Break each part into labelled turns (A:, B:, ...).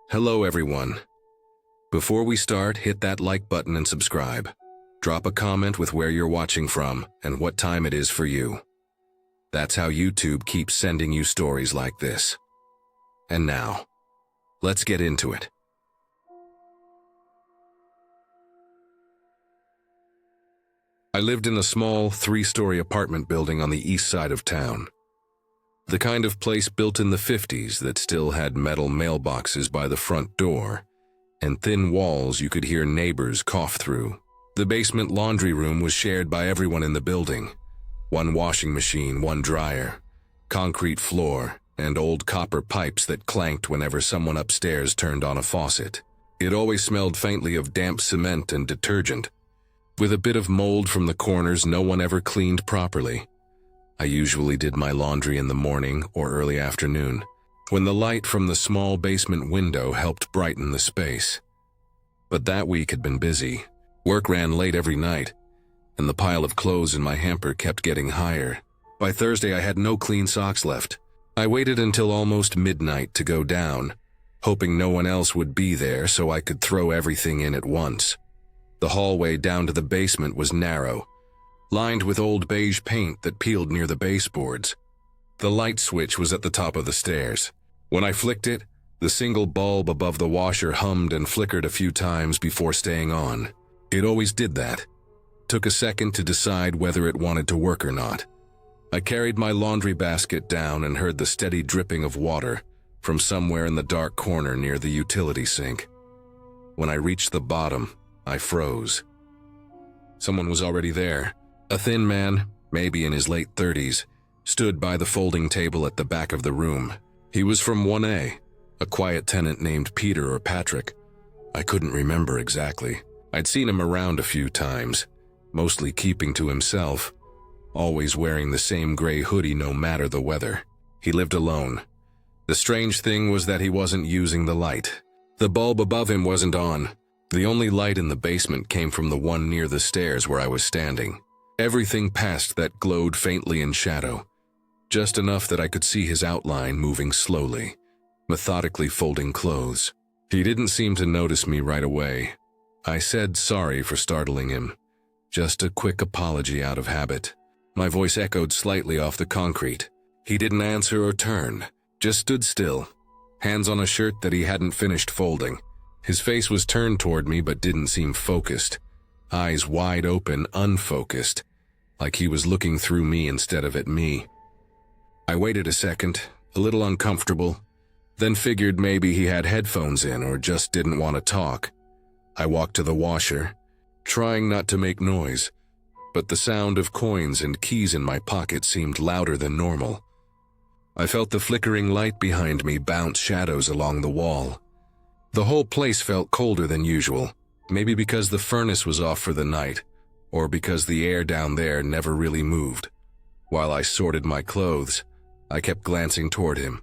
A: Hello everyone. Before we start, hit that like button and subscribe. Drop a comment with where you're watching from and what time it is for you. That's how YouTube keeps sending you stories like this. And now, let's get into it. I lived in a small, 3-story apartment building on the east side of town. The kind of place built in the 50s that still had metal mailboxes by the front door and thin walls you could hear neighbors cough through. The basement laundry room was shared by everyone in the building. One washing machine, one dryer, concrete floor, and old copper pipes that clanked whenever someone upstairs turned on a faucet. It always smelled faintly of damp cement and detergent. With a bit of mold from the corners, no one ever cleaned properly. I usually did my laundry in the morning or early afternoon, when the light from the small basement window helped brighten the space. But that week had been busy. Work ran late every night, and the pile of clothes in my hamper kept getting higher. By Thursday, I had no clean socks left. I waited until almost midnight to go down, hoping no one else would be there so I could throw everything in at once. The hallway down to the basement was narrow, lined with old beige paint that peeled near the baseboards. The light switch was at the top of the stairs. When I flicked it, the single bulb above the washer hummed and flickered a few times before staying on. It always did that. Took a second to decide whether it wanted to work or not. I carried my laundry basket down and heard the steady dripping of water from somewhere in the dark corner near the utility sink. When I reached the bottom, I froze. Someone was already there. A thin man, maybe in his late 30s, stood by the folding table at the back of the room. He was from 1A, a quiet tenant named Peter or Patrick. I couldn't remember exactly. I'd seen him around a few times, mostly keeping to himself, always wearing the same gray hoodie no matter the weather. He lived alone. The strange thing was that he wasn't using the light. The bulb above him wasn't on. The only light in the basement came from the one near the stairs where I was standing. Everything past that glowed faintly in shadow, just enough that I could see his outline moving slowly, methodically folding clothes. He didn't seem to notice me right away. I said sorry for startling him, just a quick apology out of habit. My voice echoed slightly off the concrete. He didn't answer or turn, just stood still, hands on a shirt that he hadn't finished folding. His face was turned toward me but didn't seem focused. Eyes wide open, unfocused, like he was looking through me instead of at me. I waited a second, a little uncomfortable, then figured maybe he had headphones in or just didn't want to talk. I walked to the washer, trying not to make noise, but the sound of coins and keys in my pocket seemed louder than normal. I felt the flickering light behind me bounce shadows along the wall. The whole place felt colder than usual. Maybe because the furnace was off for the night, or because the air down there never really moved. While I sorted my clothes, I kept glancing toward him.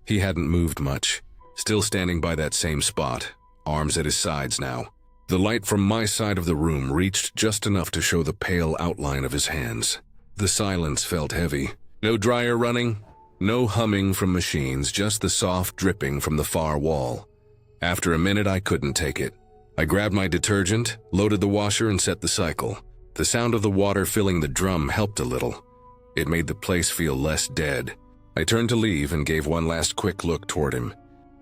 A: He hadn't moved much, still standing by that same spot, arms at his sides now. The light from my side of the room reached just enough to show the pale outline of his hands. The silence felt heavy. No dryer running, no humming from machines, just the soft dripping from the far wall. After a minute, I couldn't take it. I grabbed my detergent, loaded the washer, and set the cycle. The sound of the water filling the drum helped a little. It made the place feel less dead. I turned to leave and gave one last quick look toward him.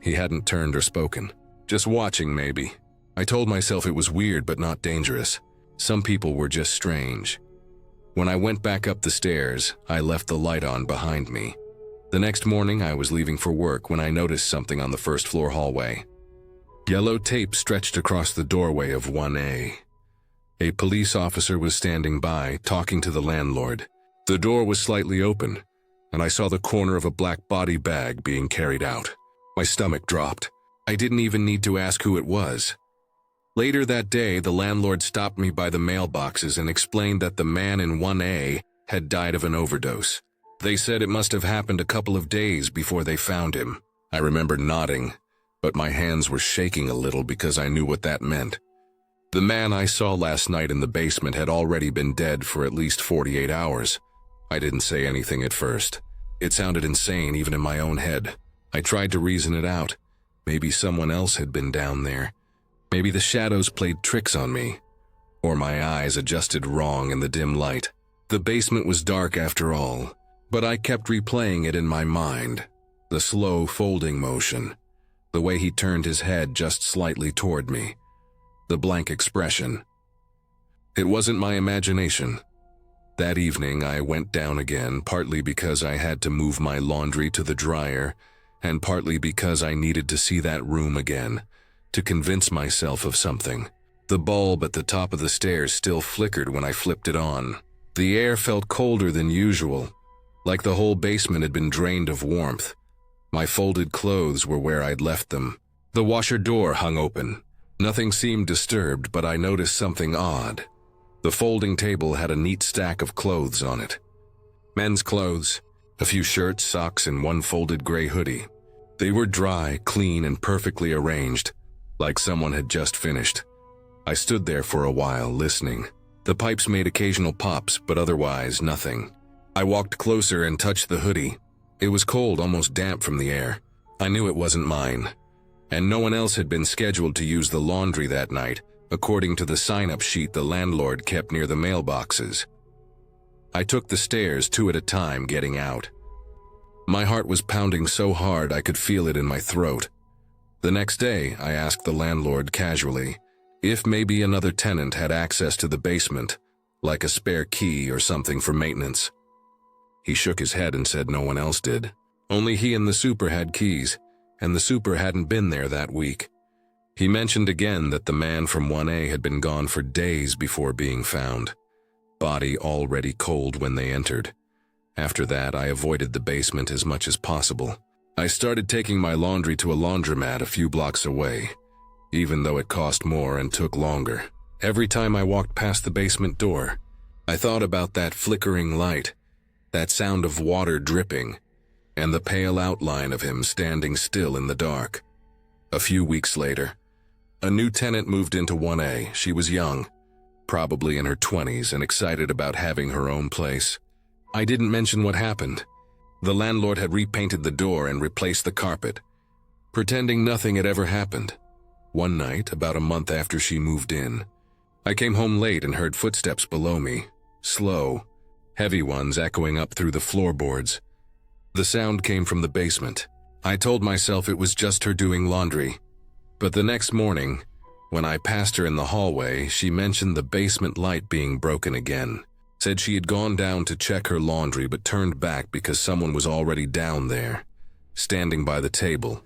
A: He hadn't turned or spoken. Just watching, maybe. I told myself it was weird but not dangerous. Some people were just strange. When I went back up the stairs, I left the light on behind me. The next morning, I was leaving for work when I noticed something on the first floor hallway. Yellow tape stretched across the doorway of 1A. A police officer was standing by, talking to the landlord. The door was slightly open, and I saw the corner of a black body bag being carried out. My stomach dropped. I didn't even need to ask who it was. Later that day, the landlord stopped me by the mailboxes and explained that the man in 1A had died of an overdose. They said it must have happened a couple of days before they found him. I remember nodding, but my hands were shaking a little because I knew what that meant. The man I saw last night in the basement had already been dead for at least 48 hours. I didn't say anything at first. It sounded insane even in my own head. I tried to reason it out. Maybe someone else had been down there. Maybe the shadows played tricks on me, or my eyes adjusted wrong in the dim light. The basement was dark after all, but I kept replaying it in my mind. The slow folding motion, the way he turned his head just slightly toward me, the blank expression. It wasn't my imagination. That evening I went down again, partly because I had to move my laundry to the dryer, and partly because I needed to see that room again, to convince myself of something. The bulb at the top of the stairs still flickered when I flipped it on. The air felt colder than usual, like the whole basement had been drained of warmth. My folded clothes were where I'd left them. The washer door hung open. Nothing seemed disturbed, but I noticed something odd. The folding table had a neat stack of clothes on it. Men's clothes, a few shirts, socks, and one folded gray hoodie. They were dry, clean, and perfectly arranged, like someone had just finished. I stood there for a while, listening. The pipes made occasional pops, but otherwise nothing. I walked closer and touched the hoodie. It was cold, almost damp from the air. I knew it wasn't mine, and no one else had been scheduled to use the laundry that night, according to the sign-up sheet the landlord kept near the mailboxes. I took the stairs 2 at a time, getting out. My heart was pounding so hard I could feel it in my throat. The next day, I asked the landlord casually if maybe another tenant had access to the basement, like a spare key or something for maintenance. He shook his head and said no one else did. Only he and the super had keys, and the super hadn't been there that week. He mentioned again that the man from 1A had been gone for days before being found, body already cold when they entered. After that, I avoided the basement as much as possible. I started taking my laundry to a laundromat a few blocks away, even though it cost more and took longer. Every time I walked past the basement door, I thought about that flickering light, that sound of water dripping, and the pale outline of him standing still in the dark. A few weeks later, a new tenant moved into 1A. She was young, probably in her 20s, and excited about having her own place. I didn't mention what happened. The landlord had repainted the door and replaced the carpet, pretending nothing had ever happened. One night, about a month after she moved in, I came home late and heard footsteps below me, slow, heavy ones echoing up through the floorboards. The sound came from the basement. I told myself it was just her doing laundry. But the next morning, when I passed her in the hallway, she mentioned the basement light being broken again. Said she had gone down to check her laundry but turned back because someone was already down there, standing by the table.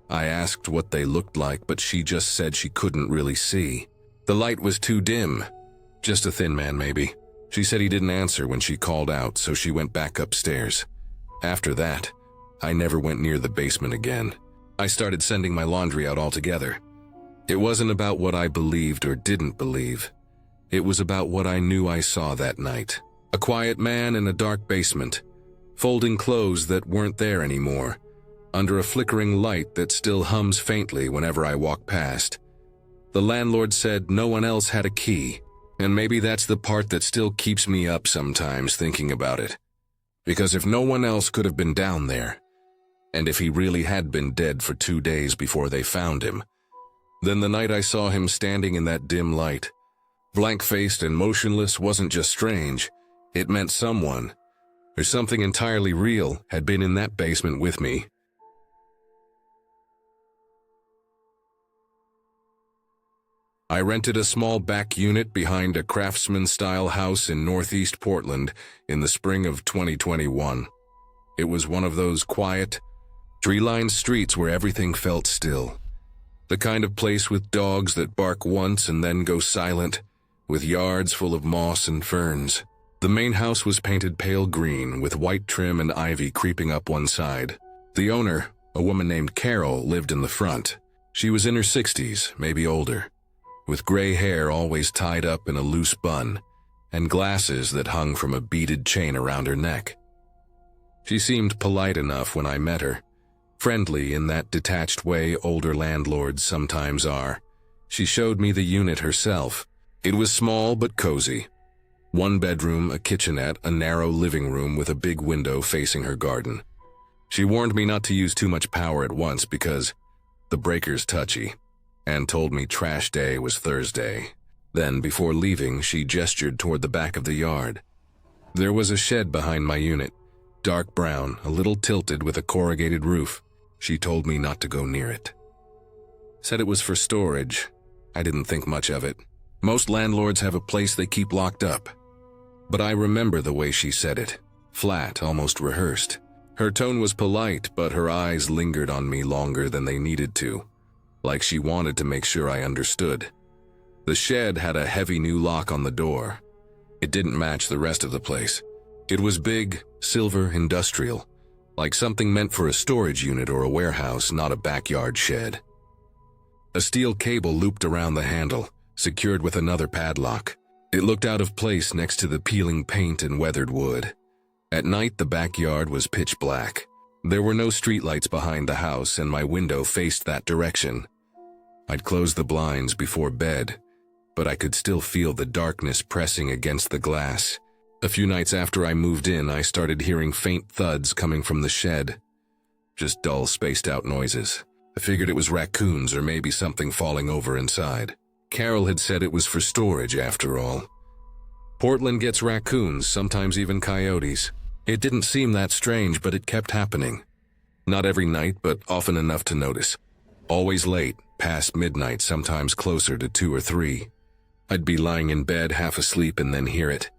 A: I asked what they looked like, but she just said she couldn't really see. The light was too dim. Just a thin man, maybe. She said he didn't answer when she called out, so she went back upstairs. After that, I never went near the basement again. I started sending my laundry out altogether. It wasn't about what I believed or didn't believe. It was about what I knew I saw that night. A quiet man in a dark basement, folding clothes that weren't there anymore, under a flickering light that still hums faintly whenever I walk past. The landlord said no one else had a key, and maybe that's the part that still keeps me up sometimes thinking about it. Because if no one else could have been down there, and if he really had been dead for 2 days before they found him, then the night I saw him standing in that dim light, blank-faced and motionless, wasn't just strange. It meant someone, or something entirely real, had been in that basement with me. I rented a small back unit behind a craftsman-style house in northeast Portland in the spring of 2021. It was one of those quiet, tree-lined streets where everything felt still. The kind of place with dogs that bark once and then go silent, with yards full of moss and ferns. The main house was painted pale green, with white trim and ivy creeping up one side. The owner, a woman named Carol, lived in the front. She was in her 60s, maybe older, with gray hair always tied up in a loose bun, and glasses that hung from a beaded chain around her neck. She seemed polite enough when I met her, friendly in that detached way older landlords sometimes are. She showed me the unit herself. It was small but cozy. 1 bedroom, a kitchenette, a narrow living room with a big window facing her garden. She warned me not to use too much power at once because The breaker's touchy. Anne told me trash day was Thursday. Then, before leaving, she gestured toward the back of the yard. There was a shed behind my unit, dark brown, a little tilted with a corrugated roof. She told me not to go near it. Said it was for storage. I didn't think much of it. Most landlords have a place they keep locked up. But I remember the way she said it, flat, almost rehearsed. Her tone was polite, but her eyes lingered on me longer than they needed to, like she wanted to make sure I understood. The shed had a heavy new lock on the door. It didn't match the rest of the place. It was big, silver, industrial, like something meant for a storage unit or a warehouse, not a backyard shed. A steel cable looped around the handle, secured with another padlock. It looked out of place next to the peeling paint and weathered wood. At night, the backyard was pitch black. There were no streetlights behind the house, and my window faced that direction. I'd closed the blinds before bed, but I could still feel the darkness pressing against the glass. A few nights after I moved in, I started hearing faint thuds coming from the shed. Just dull, spaced-out noises. I figured it was raccoons or maybe something falling over inside. Carol had said it was for storage after all. Portland gets raccoons, sometimes even coyotes. It didn't seem that strange, but it kept happening. Not every night, but often enough to notice. Always late, past midnight, sometimes closer to 2 or 3. I'd be lying in bed, half asleep, and then hear it.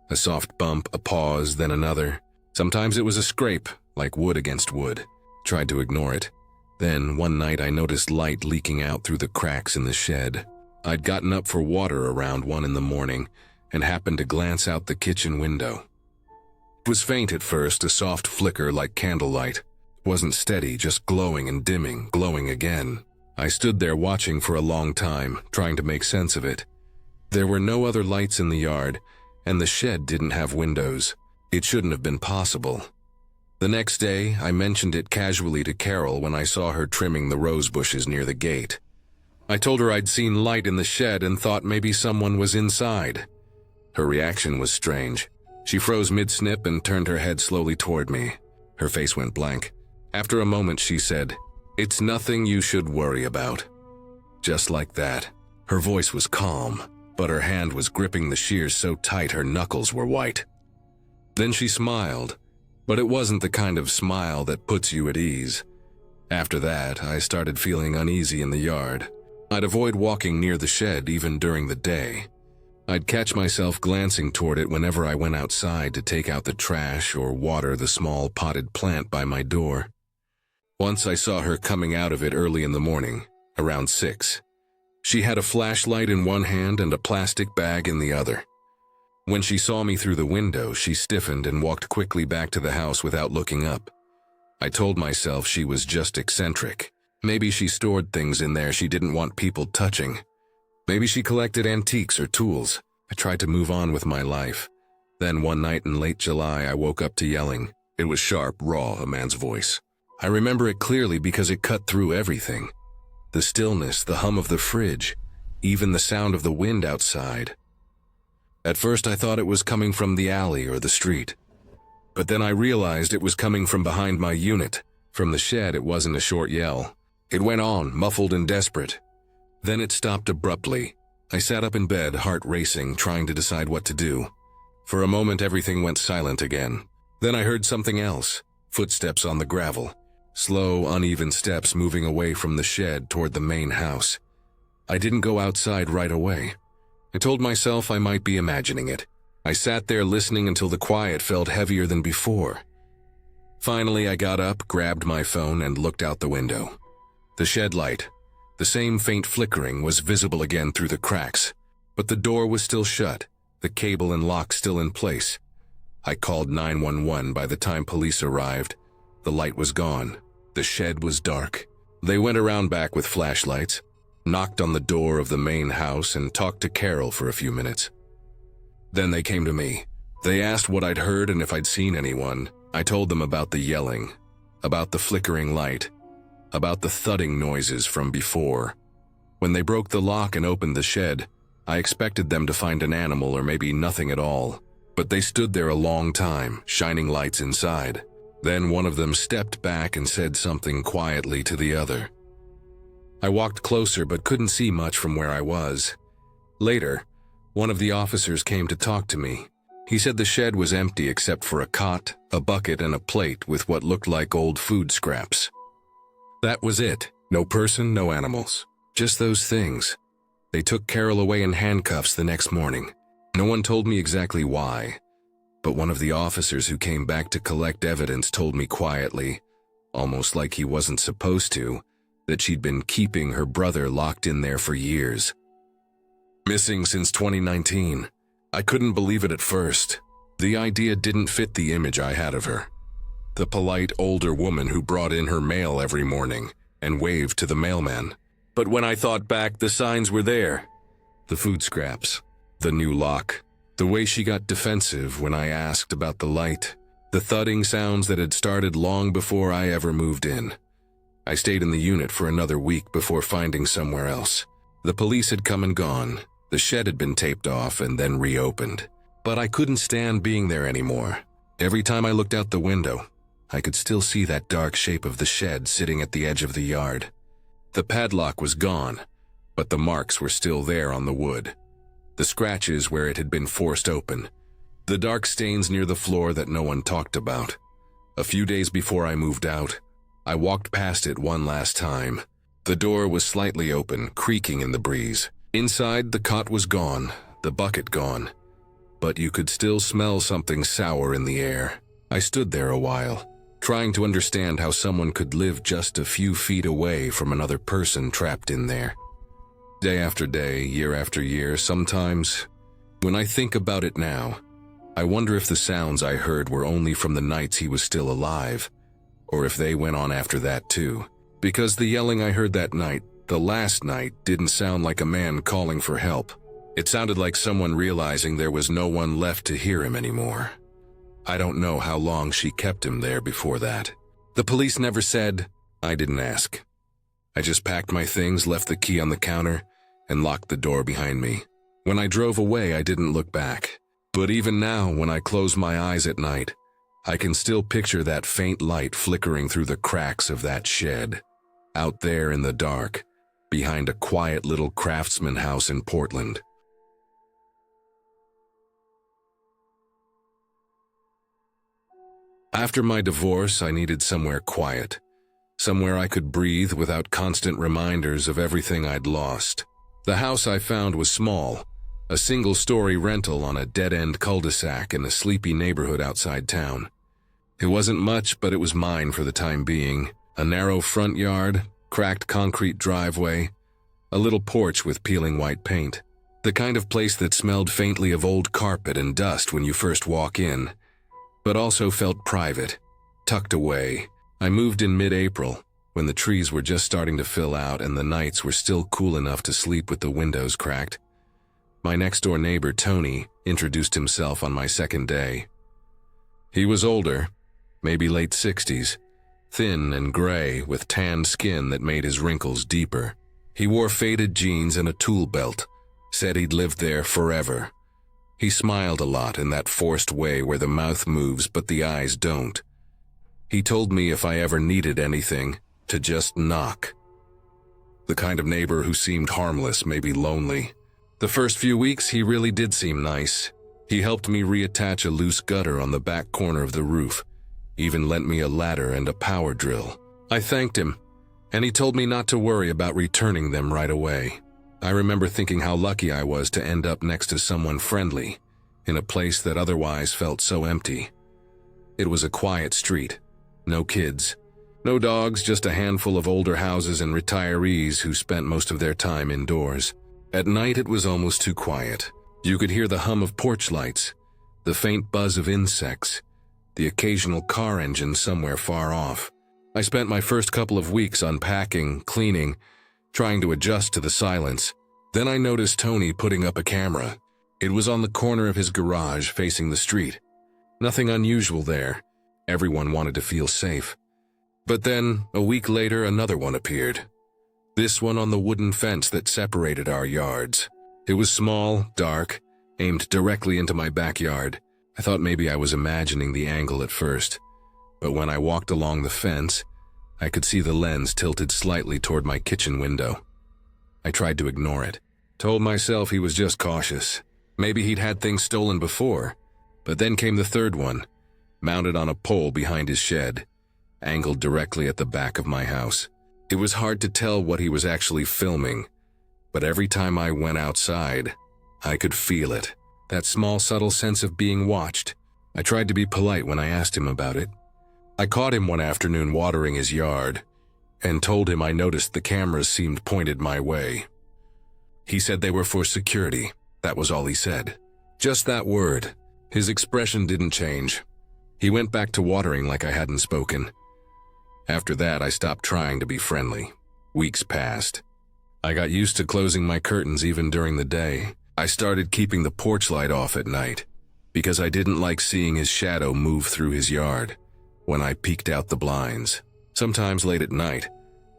A: A soft bump, a pause, then another. Sometimes it was a scrape, like wood against wood. Tried to ignore it. Then, one night, I noticed light leaking out through the cracks in the shed. I'd gotten up for water around 1 in the morning and happened to glance out the kitchen window. It was faint at first, a soft flicker like candlelight. It wasn't steady, just glowing and dimming, glowing again. I stood there watching for a long time, trying to make sense of it. There were no other lights in the yard, and the shed didn't have windows. It shouldn't have been possible. The next day, I mentioned it casually to Carol when I saw her trimming the rose bushes near the gate. I told her I'd seen light in the shed and thought maybe someone was inside. Her reaction was strange. She froze mid-snip and turned her head slowly toward me. Her face went blank. After a moment, she said, "It's nothing you should worry about." Just like that. Her voice was calm, but her hand was gripping the shears so tight her knuckles were white. Then she smiled, but it wasn't the kind of smile that puts you at ease. After that, I started feeling uneasy in the yard. I'd avoid walking near the shed even during the day. I'd catch myself glancing toward it whenever I went outside to take out the trash or water the small potted plant by my door. Once I saw her coming out of it early in the morning, around 6. She had a flashlight in one hand and a plastic bag in the other. When she saw me through the window, she stiffened and walked quickly back to the house without looking up. I told myself she was just eccentric. Maybe she stored things in there she didn't want people touching. Maybe she collected antiques or tools. I tried to move on with my life. Then one night in late July, I woke up to yelling. It was sharp, raw, a man's voice. I remember it clearly because it cut through everything. The stillness, the hum of the fridge, even the sound of the wind outside. At first I thought it was coming from the alley or the street. But then I realized it was coming from behind my unit. From the shed, it wasn't a short yell. It went on, muffled and desperate. Then it stopped abruptly. I sat up in bed, heart racing, trying to decide what to do. For a moment, everything went silent again. Then I heard something else. Footsteps on the gravel. Slow, uneven steps moving away from the shed toward the main house. I didn't go outside right away. I told myself I might be imagining it. I sat there listening until the quiet felt heavier than before. Finally, I got up, grabbed my phone, and looked out the window. The shed light, the same faint flickering, was visible again through the cracks, but the door was still shut, the cable and lock still in place. I called 911 by the time police arrived. The light was gone. The shed was dark. They went around back with flashlights, knocked on the door of the main house, and talked to Carol for a few minutes. Then they came to me. They asked what I'd heard and if I'd seen anyone. I told them about the yelling, about the flickering light, about the thudding noises from before. When they broke the lock and opened the shed, I expected them to find an animal or maybe nothing at all. But they stood there a long time, shining lights inside. Then one of them stepped back and said something quietly to the other. I walked closer but couldn't see much from where I was. Later, one of the officers came to talk to me. He said the shed was empty except for a cot, a bucket, and a plate with what looked like old food scraps. That was it. No person, no animals. Just those things. They took Carol away in handcuffs the next morning. No one told me exactly why, but one of the officers who came back to collect evidence told me quietly, almost like he wasn't supposed to, that she'd been keeping her brother locked in there for years. Missing since 2019. I couldn't believe it at first. The idea didn't fit the image I had of her. The polite older woman who brought in her mail every morning and waved to the mailman. But when I thought back, the signs were there. The food scraps, the new lock, the way she got defensive when I asked about the light, the thudding sounds that had started long before I ever moved in. I stayed in the unit for another week before finding somewhere else. The police had come and gone. The shed had been taped off and then reopened. But I couldn't stand being there anymore. Every time I looked out the window, I could still see that dark shape of the shed sitting at the edge of the yard. The padlock was gone, but the marks were still there on the wood. The scratches where it had been forced open. The dark stains near the floor that no one talked about. A few days before I moved out, I walked past it one last time. The door was slightly open, creaking in the breeze. Inside, the cot was gone, the bucket gone, but you could still smell something sour in the air. I stood there a while, trying to understand how someone could live just a few feet away from another person trapped in there. Day after day, year after year, sometimes, when I think about it now, I wonder if the sounds I heard were only from the nights he was still alive, or if they went on after that too. Because the yelling I heard that night, the last night, didn't sound like a man calling for help. It sounded like someone realizing there was no one left to hear him anymore. I don't know how long she kept him there before that. The police never said. I didn't ask. I just packed my things, left the key on the counter, and locked the door behind me. When I drove away, I didn't look back. But even now, when I close my eyes at night, I can still picture that faint light flickering through the cracks of that shed, out there in the dark, behind a quiet little craftsman house in Portland. After my divorce, I needed somewhere quiet, somewhere I could breathe without constant reminders of everything I'd lost. The house I found was small, a single-story rental on a dead-end cul-de-sac in a sleepy neighborhood outside town. It wasn't much, but it was mine for the time being. A narrow front yard, cracked concrete driveway, a little porch with peeling white paint. The kind of place that smelled faintly of old carpet and dust when you first walk in, but also felt private, tucked away. I moved in mid-April, when the trees were just starting to fill out and the nights were still cool enough to sleep with the windows cracked. My next-door neighbor, Tony, introduced himself on my second day. He was older, maybe late 60s, thin and gray with tanned skin that made his wrinkles deeper. He wore faded jeans and a tool belt, said he'd lived there forever. He smiled a lot in that forced way where the mouth moves but the eyes don't. He told me if I ever needed anything, to just knock. The kind of neighbor who seemed harmless, maybe lonely. The first few weeks he really did seem nice. He helped me reattach a loose gutter on the back corner of the roof, even lent me a ladder and a power drill. I thanked him, and he told me not to worry about returning them right away. I remember thinking how lucky I was to end up next to someone friendly, in a place that otherwise felt so empty. It was a quiet street, no kids, no dogs, just a handful of older houses and retirees who spent most of their time indoors. At night it was almost too quiet. You could hear the hum of porch lights, the faint buzz of insects, the occasional car engine somewhere far off. I spent my first couple of weeks unpacking, cleaning, trying to adjust to the silence. Then I noticed Tony putting up a camera. It was on the corner of his garage facing the street. Nothing unusual there. Everyone wanted to feel safe. But then, a week later, another one appeared. This one on the wooden fence that separated our yards. It was small, dark, aimed directly into my backyard. I thought maybe I was imagining the angle at first, but when I walked along the fence, I could see the lens tilted slightly toward my kitchen window. I tried to ignore it. Told myself he was just cautious. Maybe he'd had things stolen before. But then came the third one, mounted on a pole behind his shed, angled directly at the back of my house. It was hard to tell what he was actually filming, but every time I went outside, I could feel it. That small, subtle sense of being watched. I tried to be polite when I asked him about it. I caught him one afternoon watering his yard, and told him I noticed the cameras seemed pointed my way. He said they were for security. That was all he said. Just that word. His expression didn't change. He went back to watering like I hadn't spoken. After that, I stopped trying to be friendly. Weeks passed. I got used to closing my curtains even during the day. I started keeping the porch light off at night, because I didn't like seeing his shadow move through his yard when I peeked out the blinds. Sometimes late at night,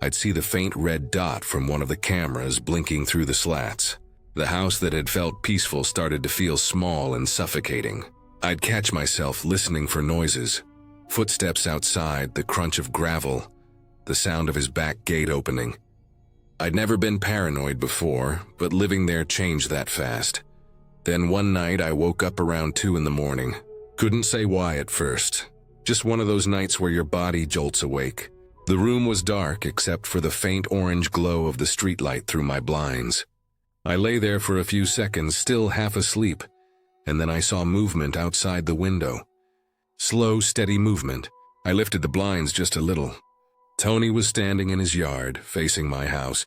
A: I'd see the faint red dot from one of the cameras blinking through the slats. The house that had felt peaceful started to feel small and suffocating. I'd catch myself listening for noises. Footsteps outside, the crunch of gravel, the sound of his back gate opening. I'd never been paranoid before, but living there changed that fast. Then one night I woke up around 2 in the morning. Couldn't say why at first. Just one of those nights where your body jolts awake. The room was dark except for the faint orange glow of the streetlight through my blinds. I lay there for a few seconds, still half asleep, and then I saw movement outside the window. Slow, steady movement. I lifted the blinds just a little. Tony was standing in his yard, facing my house.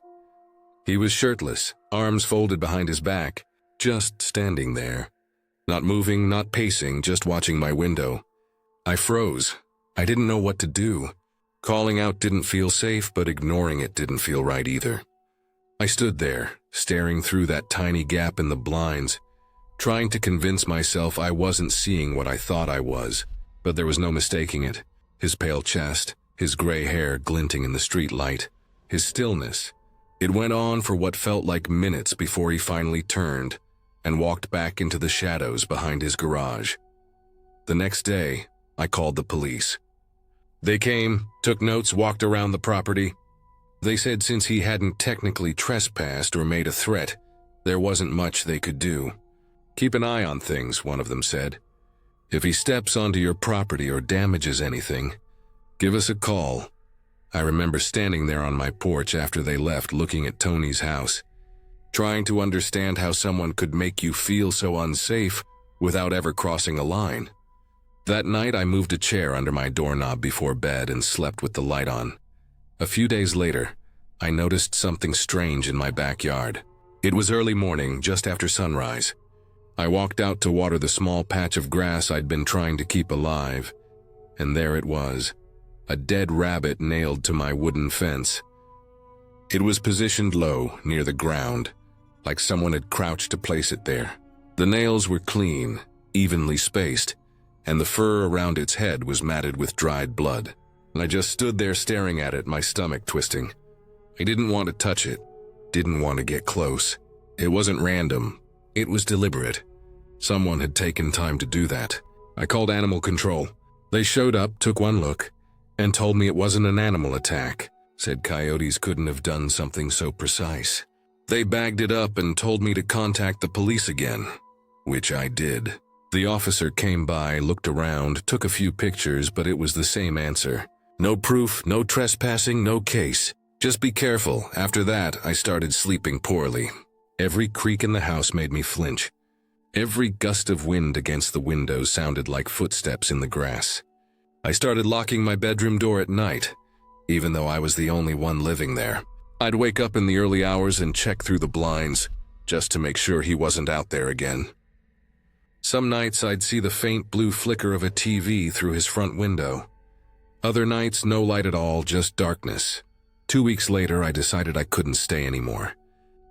A: He was shirtless, arms folded behind his back, just standing there. Not moving, not pacing, just watching my window. I froze. I didn't know what to do. Calling out didn't feel safe, but ignoring it didn't feel right either. I stood there, staring through that tiny gap in the blinds, trying to convince myself I wasn't seeing what I thought I was, but there was no mistaking it. His pale chest, his gray hair glinting in the street light, his stillness. It went on for what felt like minutes before he finally turned and walked back into the shadows behind his garage. The next day, I called the police. They came, took notes, walked around the property. They said since he hadn't technically trespassed or made a threat, there wasn't much they could do. Keep an eye on things, one of them said. If he steps onto your property or damages anything, give us a call. I remember standing there on my porch after they left, looking at Tony's house, trying to understand how someone could make you feel so unsafe without ever crossing a line. That night, I moved a chair under my doorknob before bed and slept with the light on. A few days later, I noticed something strange in my backyard. It was early morning, just after sunrise. I walked out to water the small patch of grass I'd been trying to keep alive, and there it was, a dead rabbit nailed to my wooden fence. It was positioned low, near the ground, like someone had crouched to place it there. The nails were clean, evenly spaced, and the fur around its head was matted with dried blood. I just stood there staring at it, my stomach twisting. I didn't want to touch it, didn't want to get close. It wasn't random, it was deliberate. Someone had taken time to do that. I called animal control. They showed up, took one look, and told me it wasn't an animal attack. Said coyotes couldn't have done something so precise. They bagged it up and told me to contact the police again, which I did. The officer came by, looked around, took a few pictures, but it was the same answer. No proof, no trespassing, no case. Just be careful. After that, I started sleeping poorly. Every creak in the house made me flinch. Every gust of wind against the window sounded like footsteps in the grass. I started locking my bedroom door at night, even though I was the only one living there. I'd wake up in the early hours and check through the blinds, just to make sure he wasn't out there again. Some nights I'd see the faint blue flicker of a TV through his front window. Other nights, no light at all, just darkness. 2 weeks later, I decided I couldn't stay anymore.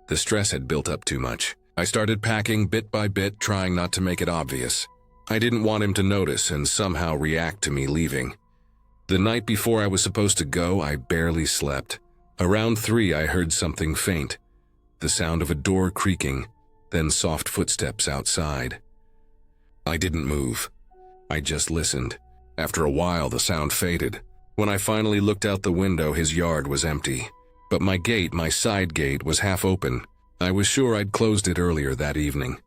A: The stress had built up too much. I started packing bit by bit, trying not to make it obvious. I didn't want him to notice and somehow react to me leaving. The night before I was supposed to go, I barely slept. Around 3, I heard something faint. The sound of a door creaking, then soft footsteps outside. I didn't move. I just listened. After a while, the sound faded. When I finally looked out the window, his yard was empty. But my side gate, was half open. I was sure I'd closed it earlier that evening.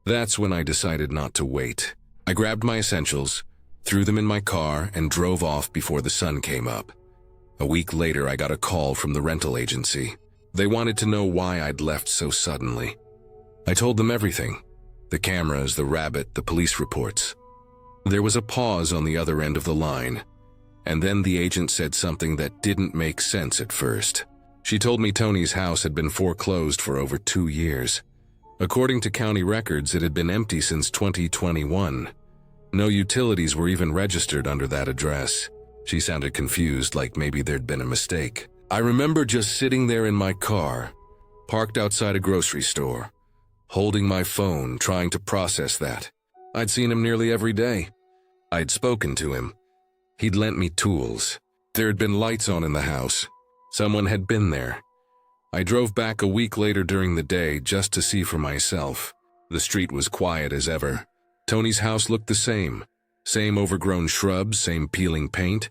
A: That's when I decided not to wait. I grabbed my essentials, threw them in my car, and drove off before the sun came up. A week later, I got a call from the rental agency. They wanted to know why I'd left so suddenly. I told them everything. The cameras, the rabbit, the police reports. There was a pause on the other end of the line, and then the agent said something that didn't make sense at first. She told me Tony's house had been foreclosed for over 2 years. According to county records, it had been empty since 2021. No utilities were even registered under that address. She sounded confused, like maybe there'd been a mistake. I remember just sitting there in my car, parked outside a grocery store, holding my phone, trying to process that. I'd seen him nearly every day. I'd spoken to him. He'd lent me tools. There had been lights on in the house. Someone had been there. I drove back a week later during the day just to see for myself. The street was quiet as ever. Tony's house looked the same. Same overgrown shrubs, same peeling paint.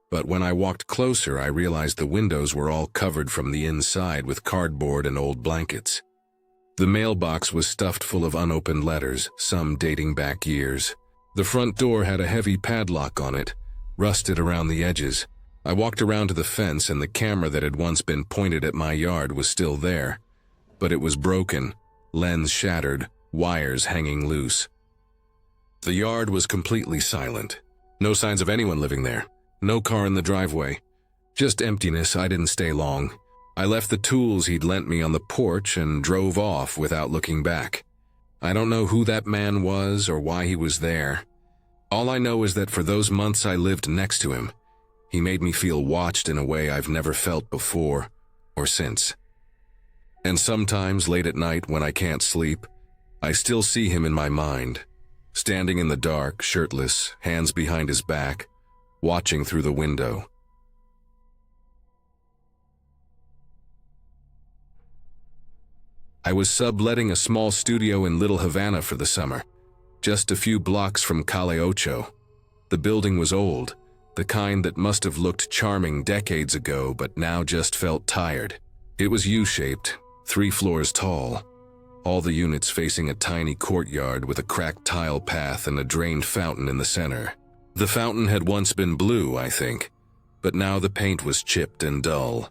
A: But when I walked closer, I realized the windows were all covered from the inside with cardboard and old blankets. The mailbox was stuffed full of unopened letters, some dating back years. The front door had a heavy padlock on it, rusted around the edges. I walked around to the fence, and the camera that had once been pointed at my yard was still there. But it was broken, lens shattered, wires hanging loose. The yard was completely silent. No signs of anyone living there. No car in the driveway. Just emptiness. I didn't stay long. I left the tools he'd lent me on the porch and drove off without looking back. I don't know who that man was or why he was there. All I know is that for those months I lived next to him, he made me feel watched in a way I've never felt before or since. And sometimes late at night when I can't sleep, I still see him in my mind, standing in the dark, shirtless, hands behind his back, watching through the window. I was subletting a small studio in Little Havana for the summer, just a few blocks from Calle Ocho. The building was old, the kind that must have looked charming decades ago but now just felt tired. It was U-shaped, 3 floors tall, all the units facing a tiny courtyard with a cracked tile path and a drained fountain in the center. The fountain had once been blue, I think, but now the paint was chipped and dull,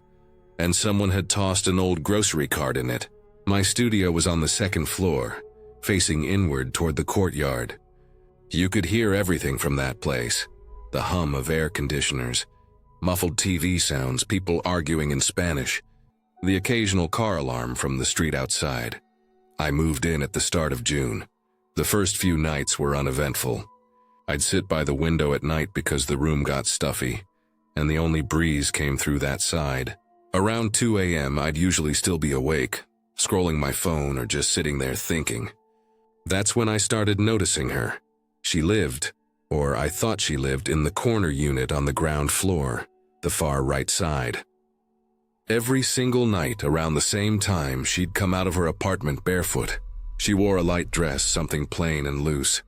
A: and someone had tossed an old grocery cart in it. My studio was on the 2nd floor, facing inward toward the courtyard. You could hear everything from that place. The hum of air conditioners, muffled TV sounds, people arguing in Spanish, the occasional car alarm from the street outside. I moved in at the start of June. The first few nights were uneventful. I'd sit by the window at night because the room got stuffy, and the only breeze came through that side. Around 2 a.m., I'd usually still be awake, scrolling my phone or just sitting there thinking. That's when I started noticing her. She lived, or I thought she lived, in the corner unit on the ground floor, the far right side. Every single night around the same time, she'd come out of her apartment barefoot. She wore a light dress, something plain and loose.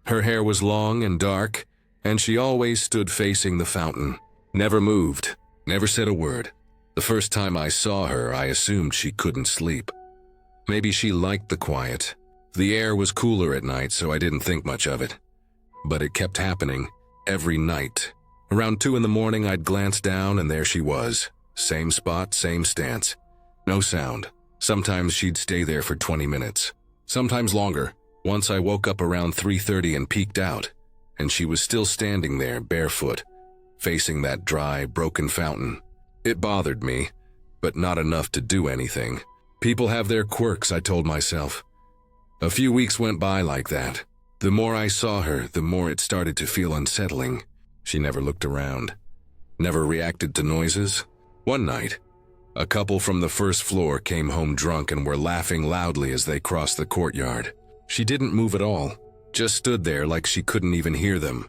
A: Her hair was long and dark, and she always stood facing the fountain. Never moved, never said a word. The first time I saw her, I assumed she couldn't sleep. Maybe she liked the quiet. The air was cooler at night, so I didn't think much of it. But it kept happening, every night. Around 2 in the morning, I'd glance down, and there she was. Same spot, same stance. No sound. Sometimes she'd stay there for 20 minutes. Sometimes longer. Once I woke up around 3:30 and peeked out, and she was still standing there, barefoot, facing that dry, broken fountain. It bothered me, but not enough to do anything. People have their quirks, I told myself. A few weeks went by like that. The more I saw her, the more it started to feel unsettling. She never looked around, never reacted to noises. One night, a couple from the 1st floor came home drunk and were laughing loudly as they crossed the courtyard. She didn't move at all, just stood there like she couldn't even hear them.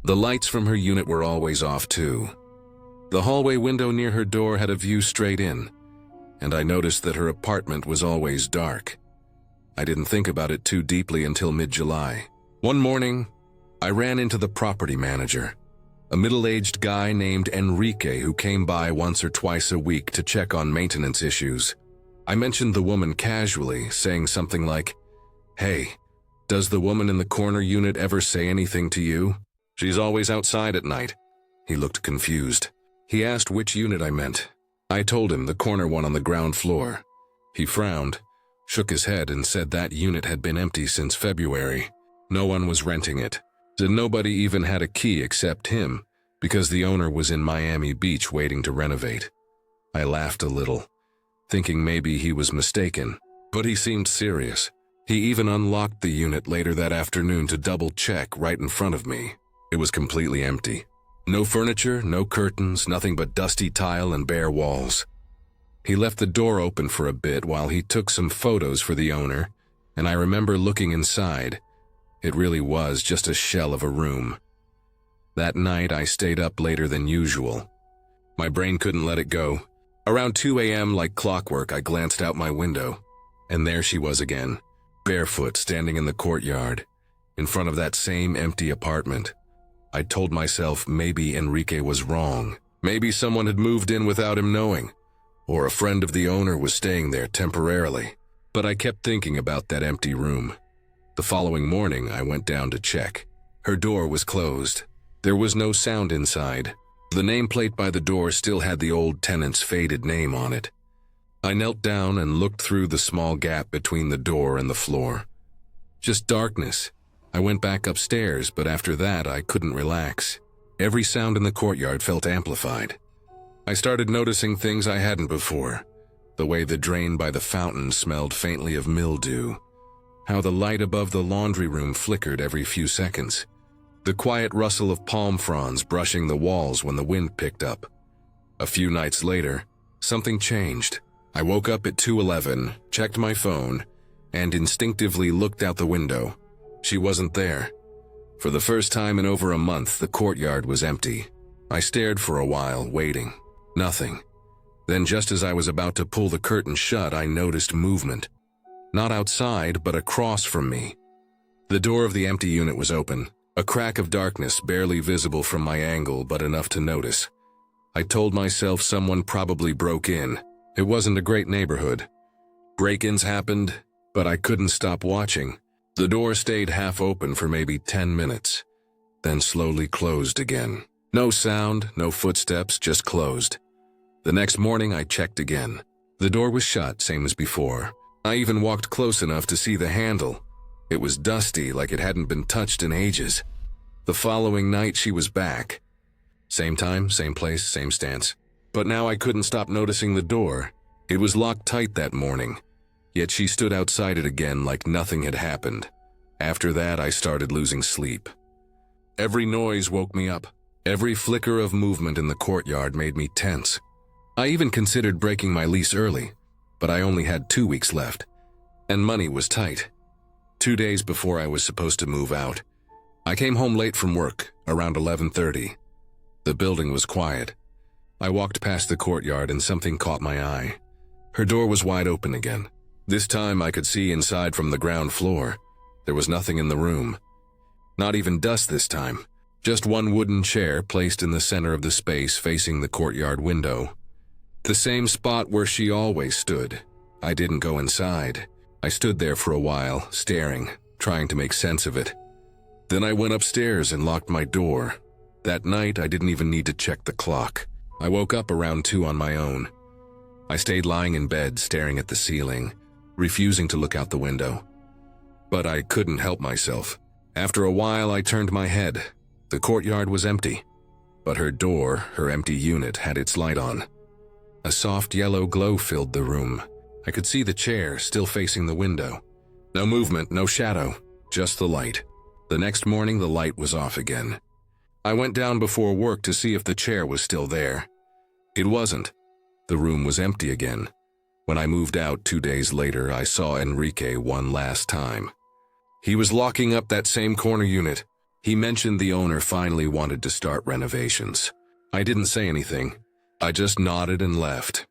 A: The lights from her unit were always off too. The hallway window near her door had a view straight in, and I noticed that her apartment was always dark. I didn't think about it too deeply until mid-July. One morning, I ran into the property manager. A middle-aged guy named Enrique who came by once or twice a week to check on maintenance issues. I mentioned the woman casually, saying something like, "Hey, does the woman in the corner unit ever say anything to you? She's always outside at night." He looked confused. He asked which unit I meant. I told him the corner one on the ground floor. He frowned, shook his head, and said that unit had been empty since February. No one was renting it. Said nobody even had a key except him, because the owner was in Miami Beach waiting to renovate. I laughed a little, thinking maybe he was mistaken, but he seemed serious. He even unlocked the unit later that afternoon to double-check right in front of me. It was completely empty. No furniture, no curtains, nothing but dusty tile and bare walls. He left the door open for a bit while he took some photos for the owner, and I remember looking inside. It really was just a shell of a room. That night, I stayed up later than usual. My brain couldn't let it go. Around 2 a.m., like clockwork, I glanced out my window, and there she was again, barefoot, standing in the courtyard, in front of that same empty apartment. I told myself maybe Enrique was wrong. Maybe someone had moved in without him knowing, or a friend of the owner was staying there temporarily. But I kept thinking about that empty room. The following morning, I went down to check. Her door was closed. There was no sound inside. The nameplate by the door still had the old tenant's faded name on it. I knelt down and looked through the small gap between the door and the floor. Just darkness. I went back upstairs, but after that, I couldn't relax. Every sound in the courtyard felt amplified. I started noticing things I hadn't before. The way the drain by the fountain smelled faintly of mildew. How the light above the laundry room flickered every few seconds. The quiet rustle of palm fronds brushing the walls when the wind picked up. A few nights later, something changed. I woke up at 2:11, checked my phone, and instinctively looked out the window. She wasn't there. For the first time in over a month, the courtyard was empty. I stared for a while, waiting. Nothing. Then just as I was about to pull the curtain shut, I noticed movement. Not outside, but across from me. The door of the empty unit was open, a crack of darkness barely visible from my angle, but enough to notice. I told myself someone probably broke in. It wasn't a great neighborhood. Break-ins happened, but I couldn't stop watching. The door stayed half open for maybe 10 minutes, then slowly closed again. No sound, no footsteps, just closed. The next morning I checked again. The door was shut, same as before. I even walked close enough to see the handle. It was dusty, like it hadn't been touched in ages. The following night she was back. Same time, same place, same stance. But now I couldn't stop noticing the door. It was locked tight that morning. Yet she stood outside it again like nothing had happened. After that, I started losing sleep. Every noise woke me up. Every flicker of movement in the courtyard made me tense. I even considered breaking my lease early, but I only had 2 weeks left, and money was tight. 2 days before I was supposed to move out, I came home late from work, around 11:30. The building was quiet. I walked past the courtyard and something caught my eye. Her door was wide open again. This time I could see inside from the ground floor. There was nothing in the room. Not even dust this time. Just one wooden chair placed in the center of the space facing the courtyard window. The same spot where she always stood. I didn't go inside. I stood there for a while, staring, trying to make sense of it. Then I went upstairs and locked my door. That night, I didn't even need to check the clock. I woke up around 2 on my own. I stayed lying in bed, staring at the ceiling, refusing to look out the window. But I couldn't help myself. After a while, I turned my head. The courtyard was empty, but her door, her empty unit, had its light on. A soft yellow glow filled the room. I could see the chair still facing the window. No movement, no shadow, just the light. The next morning, the light was off again. I went down before work to see if the chair was still there. It wasn't. The room was empty again. When I moved out 2 days later, I saw Enrique one last time. He was locking up that same corner unit. He mentioned the owner finally wanted to start renovations. I didn't say anything. I just nodded and left.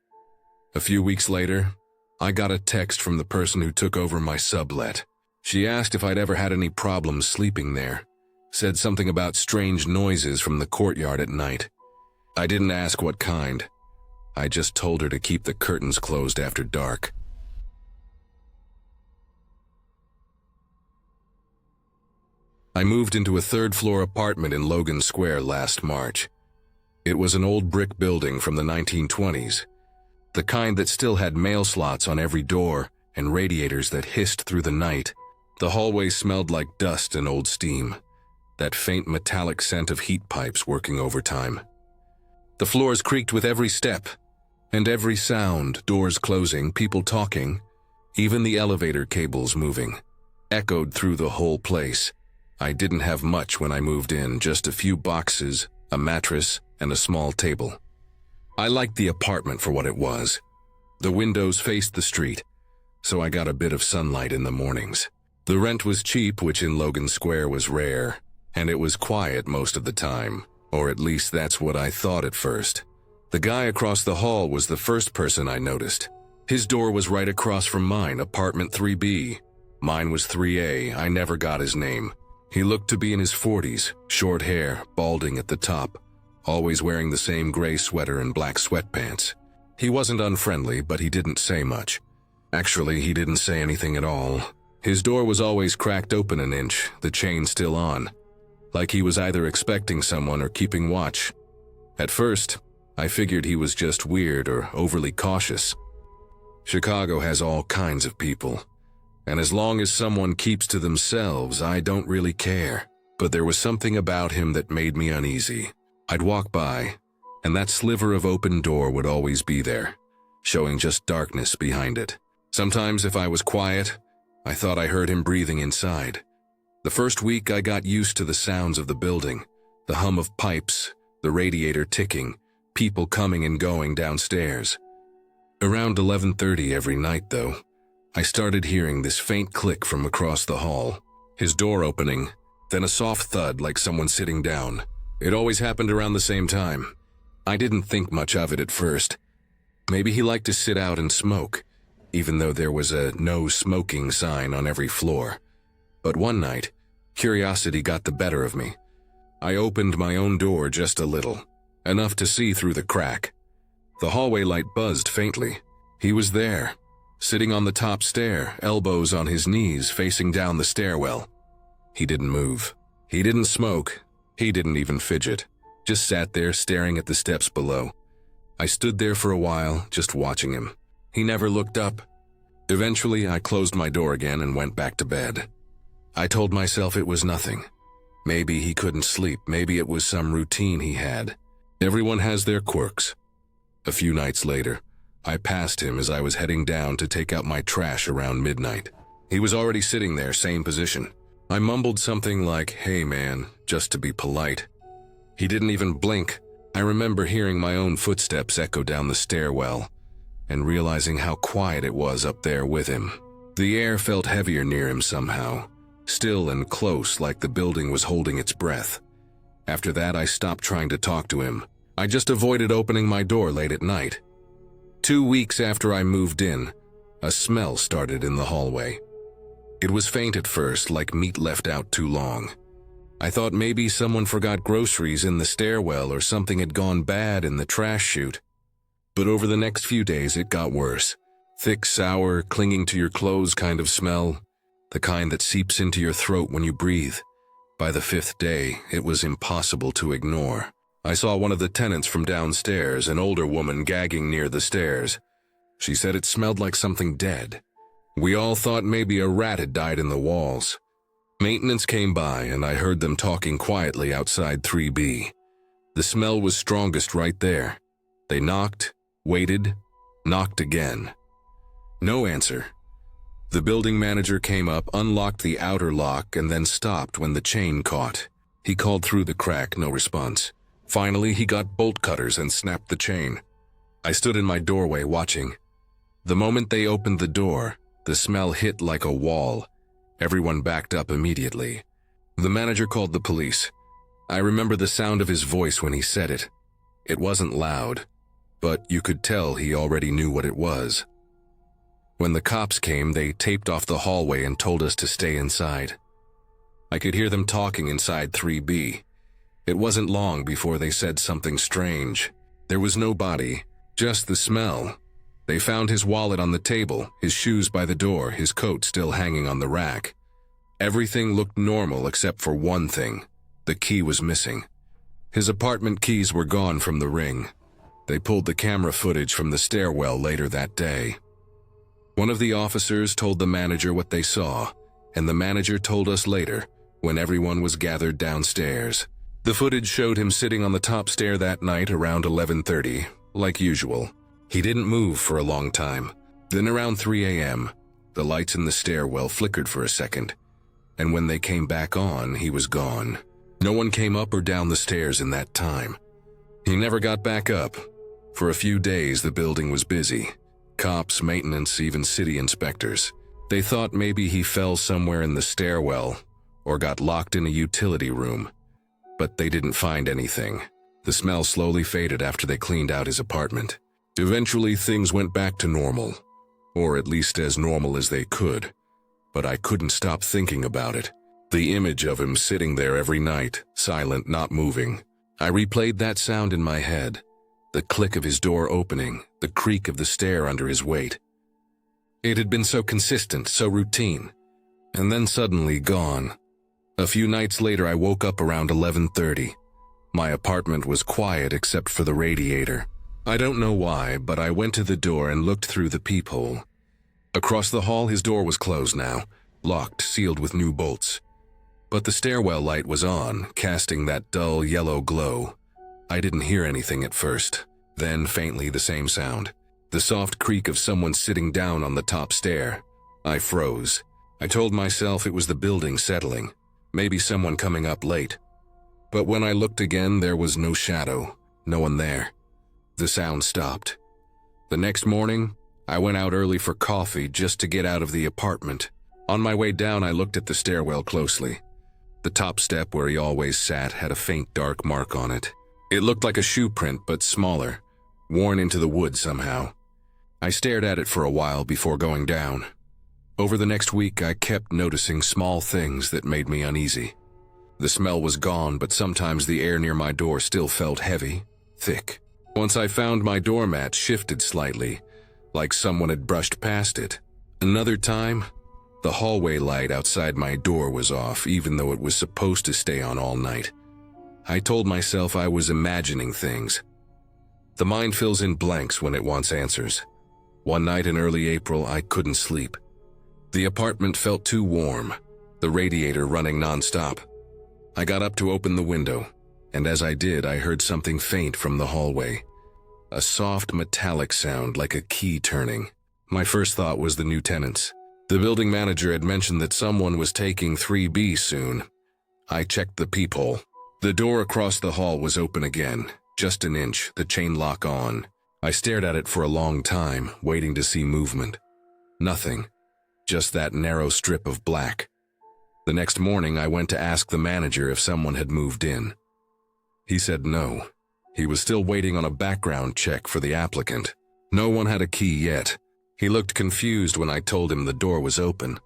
A: A few weeks later, I got a text from the person who took over my sublet. She asked if I'd ever had any problems sleeping there. said something about strange noises from the courtyard at night. I didn't ask what kind. I just told her to keep the curtains closed after dark. I moved into a third-floor apartment in Logan Square last March. It was an old brick building from the 1920s, the kind that still had mail slots on every door and radiators that hissed through the night. The hallway smelled like dust and old steam, that faint metallic scent of heat pipes working overtime. The floors creaked with every step, and every sound, doors closing, people talking, even the elevator cables moving, echoed through the whole place. I didn't have much when I moved in, just a few boxes, a mattress, and a small table. I liked the apartment for what it was. The windows faced the street, so I got a bit of sunlight in the mornings. The rent was cheap, which in Logan Square was rare, and it was quiet most of the time, or at least that's what I thought at first. The guy across the hall was the first person I noticed. His door was right across from mine, apartment 3B. Mine was 3A, I never got his name. He looked to be in his 40s, short hair, balding at the top, always wearing the same gray sweater and black sweatpants. He wasn't unfriendly, but he didn't say much. Actually, he didn't say anything at all. His door was always cracked open an inch, the chain still on, like he was either expecting someone or keeping watch. At first, I figured he was just weird or overly cautious. Chicago has all kinds of people, and as long as someone keeps to themselves, I don't really care. But there was something about him that made me uneasy. I'd walk by, and that sliver of open door would always be there, showing just darkness behind it. Sometimes if I was quiet, I thought I heard him breathing inside. The first week I got used to the sounds of the building, the hum of pipes, the radiator ticking, people coming and going downstairs. Around 11:30 every night, though, I started hearing this faint click from across the hall, his door opening, then a soft thud like someone sitting down. It always happened around the same time. I didn't think much of it at first. Maybe he liked to sit out and smoke, even though there was a no smoking sign on every floor. But one night, curiosity got the better of me. I opened my own door just a little, enough to see through the crack. The hallway light buzzed faintly. He was there, sitting on the top stair, elbows on his knees, facing down the stairwell. He didn't move. He didn't smoke. He didn't even fidget. Just sat there staring at the steps below. I stood there for a while, just watching him. He never looked up. Eventually, I closed my door again and went back to bed. I told myself it was nothing. Maybe he couldn't sleep. Maybe it was some routine he had. Everyone has their quirks. A few nights later, I passed him as I was heading down to take out my trash around midnight. He was already sitting there, same position. I mumbled something like, "Hey man," just to be polite. He didn't even blink. I remember hearing my own footsteps echo down the stairwell and realizing how quiet it was up there with him. The air felt heavier near him somehow, still and close, like the building was holding its breath. After that, I stopped trying to talk to him. I just avoided opening my door late at night. 2 weeks after I moved in, a smell started in the hallway. It was faint at first, like meat left out too long. I thought maybe someone forgot groceries in the stairwell or something had gone bad in the trash chute. But over the next few days, it got worse. Thick, sour, clinging to your clothes kind of smell, the kind that seeps into your throat when you breathe. By the 5th day, it was impossible to ignore. I saw one of the tenants from downstairs, an older woman gagging near the stairs. She said it smelled like something dead. We all thought maybe a rat had died in the walls. Maintenance came by and I heard them talking quietly outside 3B. The smell was strongest right there. They knocked, waited, knocked again. No answer. The building manager came up, unlocked the outer lock, and then stopped when the chain caught. He called through the crack, no response. Finally, he got bolt cutters and snapped the chain. I stood in my doorway watching. The moment they opened the door, the smell hit like a wall. Everyone backed up immediately. The manager called the police. I remember the sound of his voice when he said it. It wasn't loud, but you could tell he already knew what it was. When the cops came, they taped off the hallway and told us to stay inside. I could hear them talking inside 3B. It wasn't long before they said something strange. There was no body, just the smell. They found his wallet on the table, his shoes by the door, his coat still hanging on the rack. Everything looked normal except for one thing. The key was missing. His apartment keys were gone from the ring. They pulled the camera footage from the stairwell later that day. One of the officers told the manager what they saw, and the manager told us later, when everyone was gathered downstairs. The footage showed him sitting on the top stair that night around 11:30, like usual. He didn't move for a long time. Then around 3 a.m., the lights in the stairwell flickered for a second, and when they came back on, he was gone. No one came up or down the stairs in that time. He never got back up. For a few days, the building was busy. Cops, maintenance, even city inspectors. They thought maybe he fell somewhere in the stairwell or got locked in a utility room. But they didn't find anything. The smell slowly faded after they cleaned out his apartment. Eventually, things went back to normal, or at least as normal as they could. But I couldn't stop thinking about it. The image of him sitting there every night, silent, not moving. I replayed that sound in my head. The click of his door opening, the creak of the stair under his weight. It had been so consistent, so routine, and then suddenly gone. A few nights later, I woke up around 11:30. My apartment was quiet except for the radiator. I don't know why, but I went to the door and looked through the peephole. Across the hall, his door was closed now, locked, sealed with new bolts. But the stairwell light was on, casting that dull yellow glow. I didn't hear anything at first. Then, faintly, the same sound. The soft creak of someone sitting down on the top stair. I froze. I told myself it was the building settling. Maybe someone coming up late. But when I looked again, there was no shadow. No one there. The sound stopped. The next morning, I went out early for coffee just to get out of the apartment. On my way down, I looked at the stairwell closely. The top step where he always sat had a faint dark mark on it. It looked like a shoe print, but smaller, worn into the wood somehow. I stared at it for a while before going down. Over the next week, I kept noticing small things that made me uneasy. The smell was gone, but sometimes the air near my door still felt heavy, thick. Once I found my doormat shifted slightly, like someone had brushed past it. Another time, the hallway light outside my door was off, even though it was supposed to stay on all night. I told myself I was imagining things. The mind fills in blanks when it wants answers. One night in early April, I couldn't sleep. The apartment felt too warm, the radiator running nonstop. I got up to open the window, and as I did, I heard something faint from the hallway. A soft metallic sound like a key turning. My first thought was the new tenants. The building manager had mentioned that someone was taking 3B soon. I checked the peephole. The door across the hall was open again, just an inch, the chain lock on. I stared at it for a long time, waiting to see movement. Nothing, just that narrow strip of black. The next morning, I went to ask the manager if someone had moved in. He said no. He was still waiting on a background check for the applicant. No one had a key yet. He looked confused when I told him the door was open.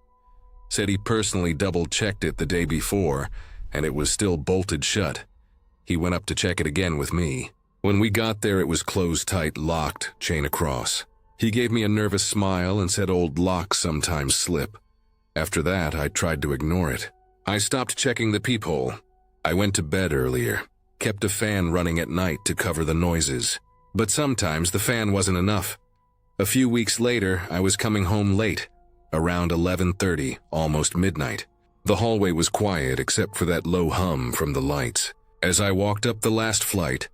A: Said he personally double-checked it the day before, and it was still bolted shut. He went up to check it again with me. When we got there, it was closed tight, locked, chain across. He gave me a nervous smile and said old locks sometimes slip. After that, I tried to ignore it. I stopped checking the peephole. I went to bed earlier, kept a fan running at night to cover the noises. But sometimes the fan wasn't enough. A few weeks later, I was coming home late, around 11:30, almost midnight. The hallway was quiet except for that low hum from the lights. As I walked up the last flight,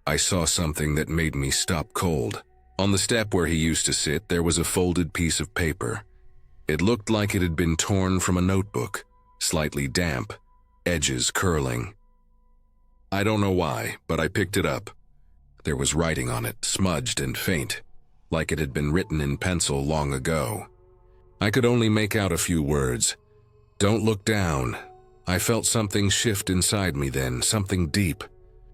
A: I saw something that made me stop cold. On the step where he used to sit, there was a folded piece of paper. It looked like it had been torn from a notebook, slightly damp, edges curling. I don't know why, but I picked it up. There was writing on it, smudged and faint, like it had been written in pencil long ago. I could only make out a few words. Don't look down. I felt something shift inside me then, something deep,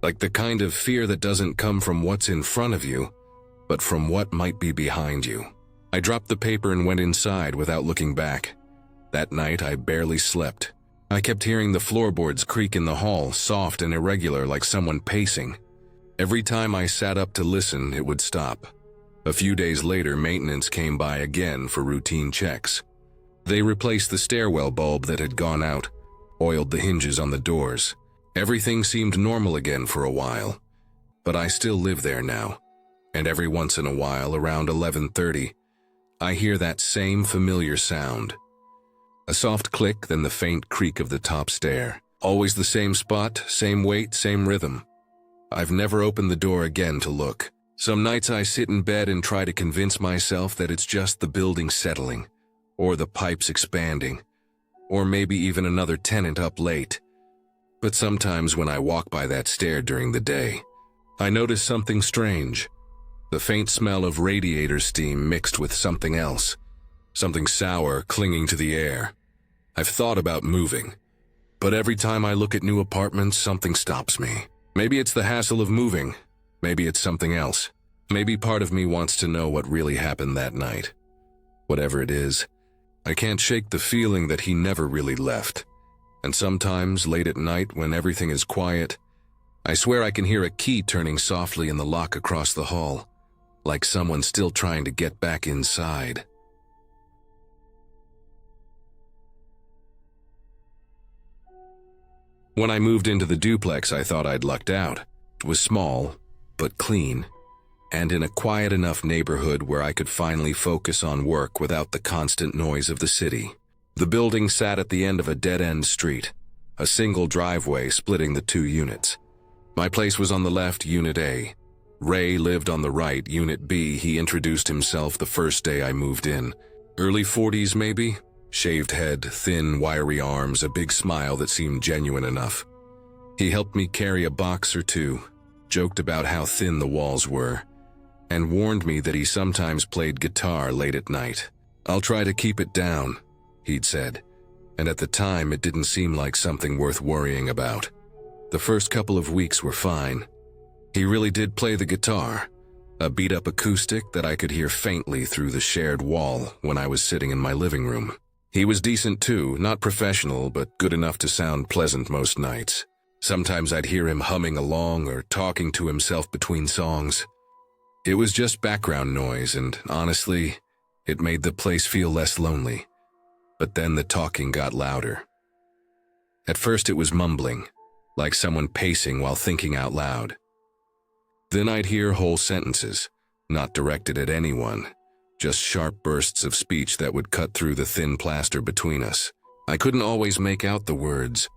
A: like the kind of fear that doesn't come from what's in front of you, but from what might be behind you. I dropped the paper and went inside without looking back. That night, I barely slept. I kept hearing the floorboards creak in the hall, soft and irregular like someone pacing. Every time I sat up to listen, it would stop. A few days later, maintenance came by again for routine checks. They replaced the stairwell bulb that had gone out, oiled the hinges on the doors. Everything seemed normal again for a while. But I still live there now, and every once in a while, around 11:30, I hear that same familiar sound. A soft click, then the faint creak of the top stair. Always the same spot, same weight, same rhythm. I've never opened the door again to look. Some nights I sit in bed and try to convince myself that it's just the building settling, or the pipes expanding, or maybe even another tenant up late. But sometimes when I walk by that stair during the day, I notice something strange. The faint smell of radiator steam mixed with something else. Something sour clinging to the air. I've thought about moving, but every time I look at new apartments, something stops me. Maybe it's the hassle of moving. Maybe it's something else. Maybe part of me wants to know what really happened that night. Whatever it is, I can't shake the feeling that he never really left. And sometimes, late at night, when everything is quiet, I swear I can hear a key turning softly in the lock across the hall, like someone still trying to get back inside. When I moved into the duplex, I thought I'd lucked out. It was small, but clean, and in a quiet enough neighborhood where I could finally focus on work without the constant noise of the city. The building sat at the end of a dead-end street, a single driveway splitting the two units. My place was on the left, Unit A. Ray lived on the right, Unit B. He introduced himself the first day I moved in. Early 40s, maybe? Shaved head, thin, wiry arms, a big smile that seemed genuine enough. He helped me carry a box or two, joked about how thin the walls were, and warned me that he sometimes played guitar late at night. "I'll try to keep it down," he'd said, and at the time it didn't seem like something worth worrying about. The first couple of weeks were fine. He really did play the guitar, a beat-up acoustic that I could hear faintly through the shared wall when I was sitting in my living room. He was decent too, not professional, but good enough to sound pleasant most nights. Sometimes I'd hear him humming along or talking to himself between songs. It was just background noise, and honestly, it made the place feel less lonely. But then the talking got louder. At first it was mumbling, like someone pacing while thinking out loud. Then I'd hear whole sentences, not directed at anyone, just sharp bursts of speech that would cut through the thin plaster between us. I couldn't always make out the words,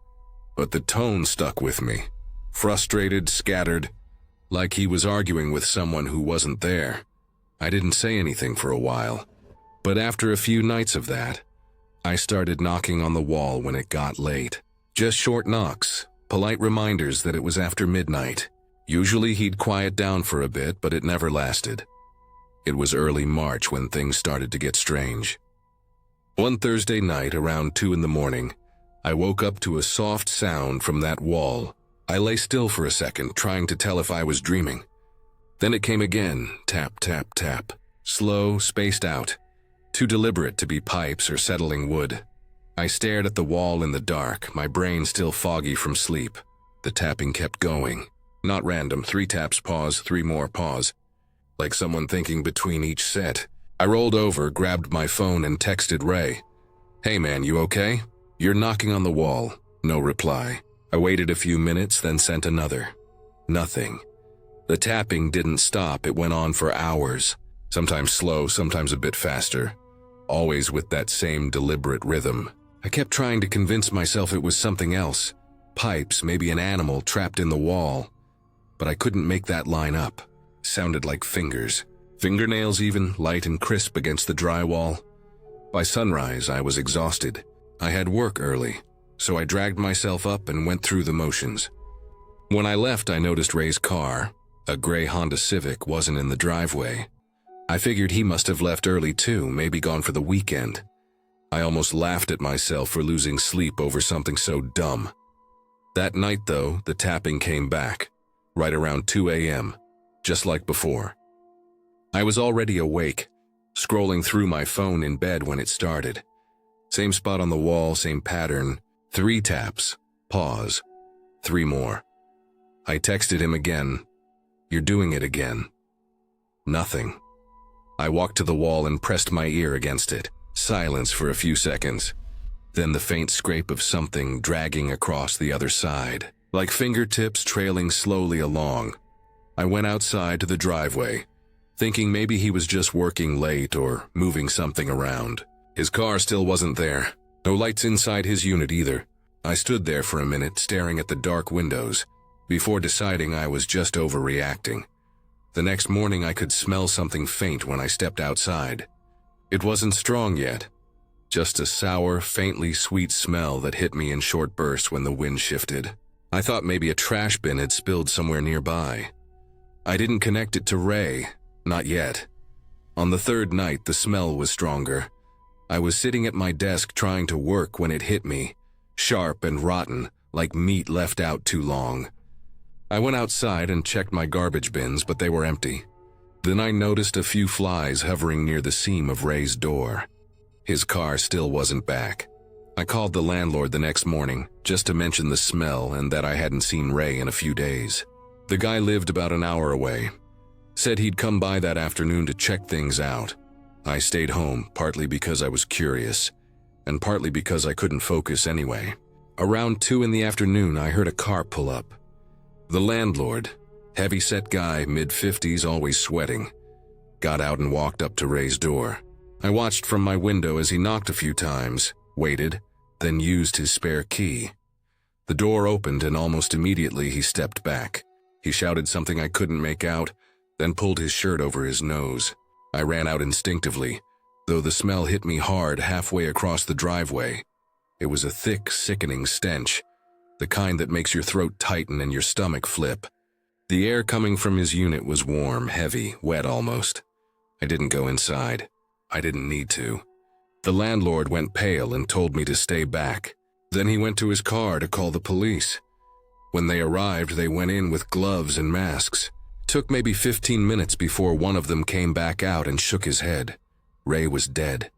A: but the tone stuck with me. Frustrated, scattered, like he was arguing with someone who wasn't there. I didn't say anything for a while, but after a few nights of that, I started knocking on the wall when it got late. Just short knocks, polite reminders that it was after midnight. Usually he'd quiet down for a bit, but it never lasted. It was early March when things started to get strange. One Thursday night, around 2 in the morning, I woke up to a soft sound from that wall. I lay still for a second, trying to tell if I was dreaming. Then it came again, tap, tap, tap. Slow, spaced out. Too deliberate to be pipes or settling wood. I stared at the wall in the dark, my brain still foggy from sleep. The tapping kept going. Not random, 3 taps, pause, 3 more, pause. Like someone thinking between each set. I rolled over, grabbed my phone, and texted Ray. "Hey man, you okay?" "You're knocking on the wall." No reply. I waited a few minutes, then sent another. Nothing. The tapping didn't stop, it went on for hours. Sometimes slow, sometimes a bit faster. Always with that same deliberate rhythm. I kept trying to convince myself it was something else. Pipes, maybe an animal trapped in the wall. But I couldn't make that line up. Sounded like fingers. Fingernails even, light and crisp against the drywall. By sunrise, I was exhausted. I had work early, so I dragged myself up and went through the motions. When I left, I noticed Ray's car, a gray Honda Civic, wasn't in the driveway. I figured he must have left early too, maybe gone for the weekend. I almost laughed at myself for losing sleep over something so dumb. That night, though, the tapping came back, right around 2 a.m., just like before. I was already awake, scrolling through my phone in bed when it started. Same spot on the wall, same pattern, 3 taps. Pause. 3 more. I texted him again. You're doing it again. Nothing. I walked to the wall and pressed my ear against it. Silence for a few seconds. Then the faint scrape of something dragging across the other side, like fingertips trailing slowly along. I went outside to the driveway, thinking maybe he was just working late or moving something around. His car still wasn't there. No lights inside his unit either. I stood there for a minute staring at the dark windows before deciding I was just overreacting. The next morning I could smell something faint when I stepped outside. It wasn't strong yet, just a sour, faintly sweet smell that hit me in short bursts when the wind shifted. I thought maybe a trash bin had spilled somewhere nearby. I didn't connect it to Ray, not yet. On the 3rd night, the smell was stronger. I was sitting at my desk trying to work when it hit me, sharp and rotten, like meat left out too long. I went outside and checked my garbage bins, but they were empty. Then I noticed a few flies hovering near the seam of Ray's door. His car still wasn't back. I called the landlord the next morning, just to mention the smell and that I hadn't seen Ray in a few days. The guy lived about an hour away. Said he'd come by that afternoon to check things out. I stayed home, partly because I was curious, and partly because I couldn't focus anyway. Around 2 in the afternoon, I heard a car pull up. The landlord, heavy-set guy, mid-50s, always sweating, got out and walked up to Ray's door. I watched from my window as he knocked a few times, waited, then used his spare key. The door opened and almost immediately he stepped back. He shouted something I couldn't make out, then pulled his shirt over his nose. I ran out instinctively, though the smell hit me hard halfway across the driveway. It was a thick, sickening stench, the kind that makes your throat tighten and your stomach flip. The air coming from his unit was warm, heavy, wet almost. I didn't go inside. I didn't need to. The landlord went pale and told me to stay back. Then he went to his car to call the police. When they arrived, they went in with gloves and masks. It took maybe 15 minutes before one of them came back out and shook his head. Ray was dead.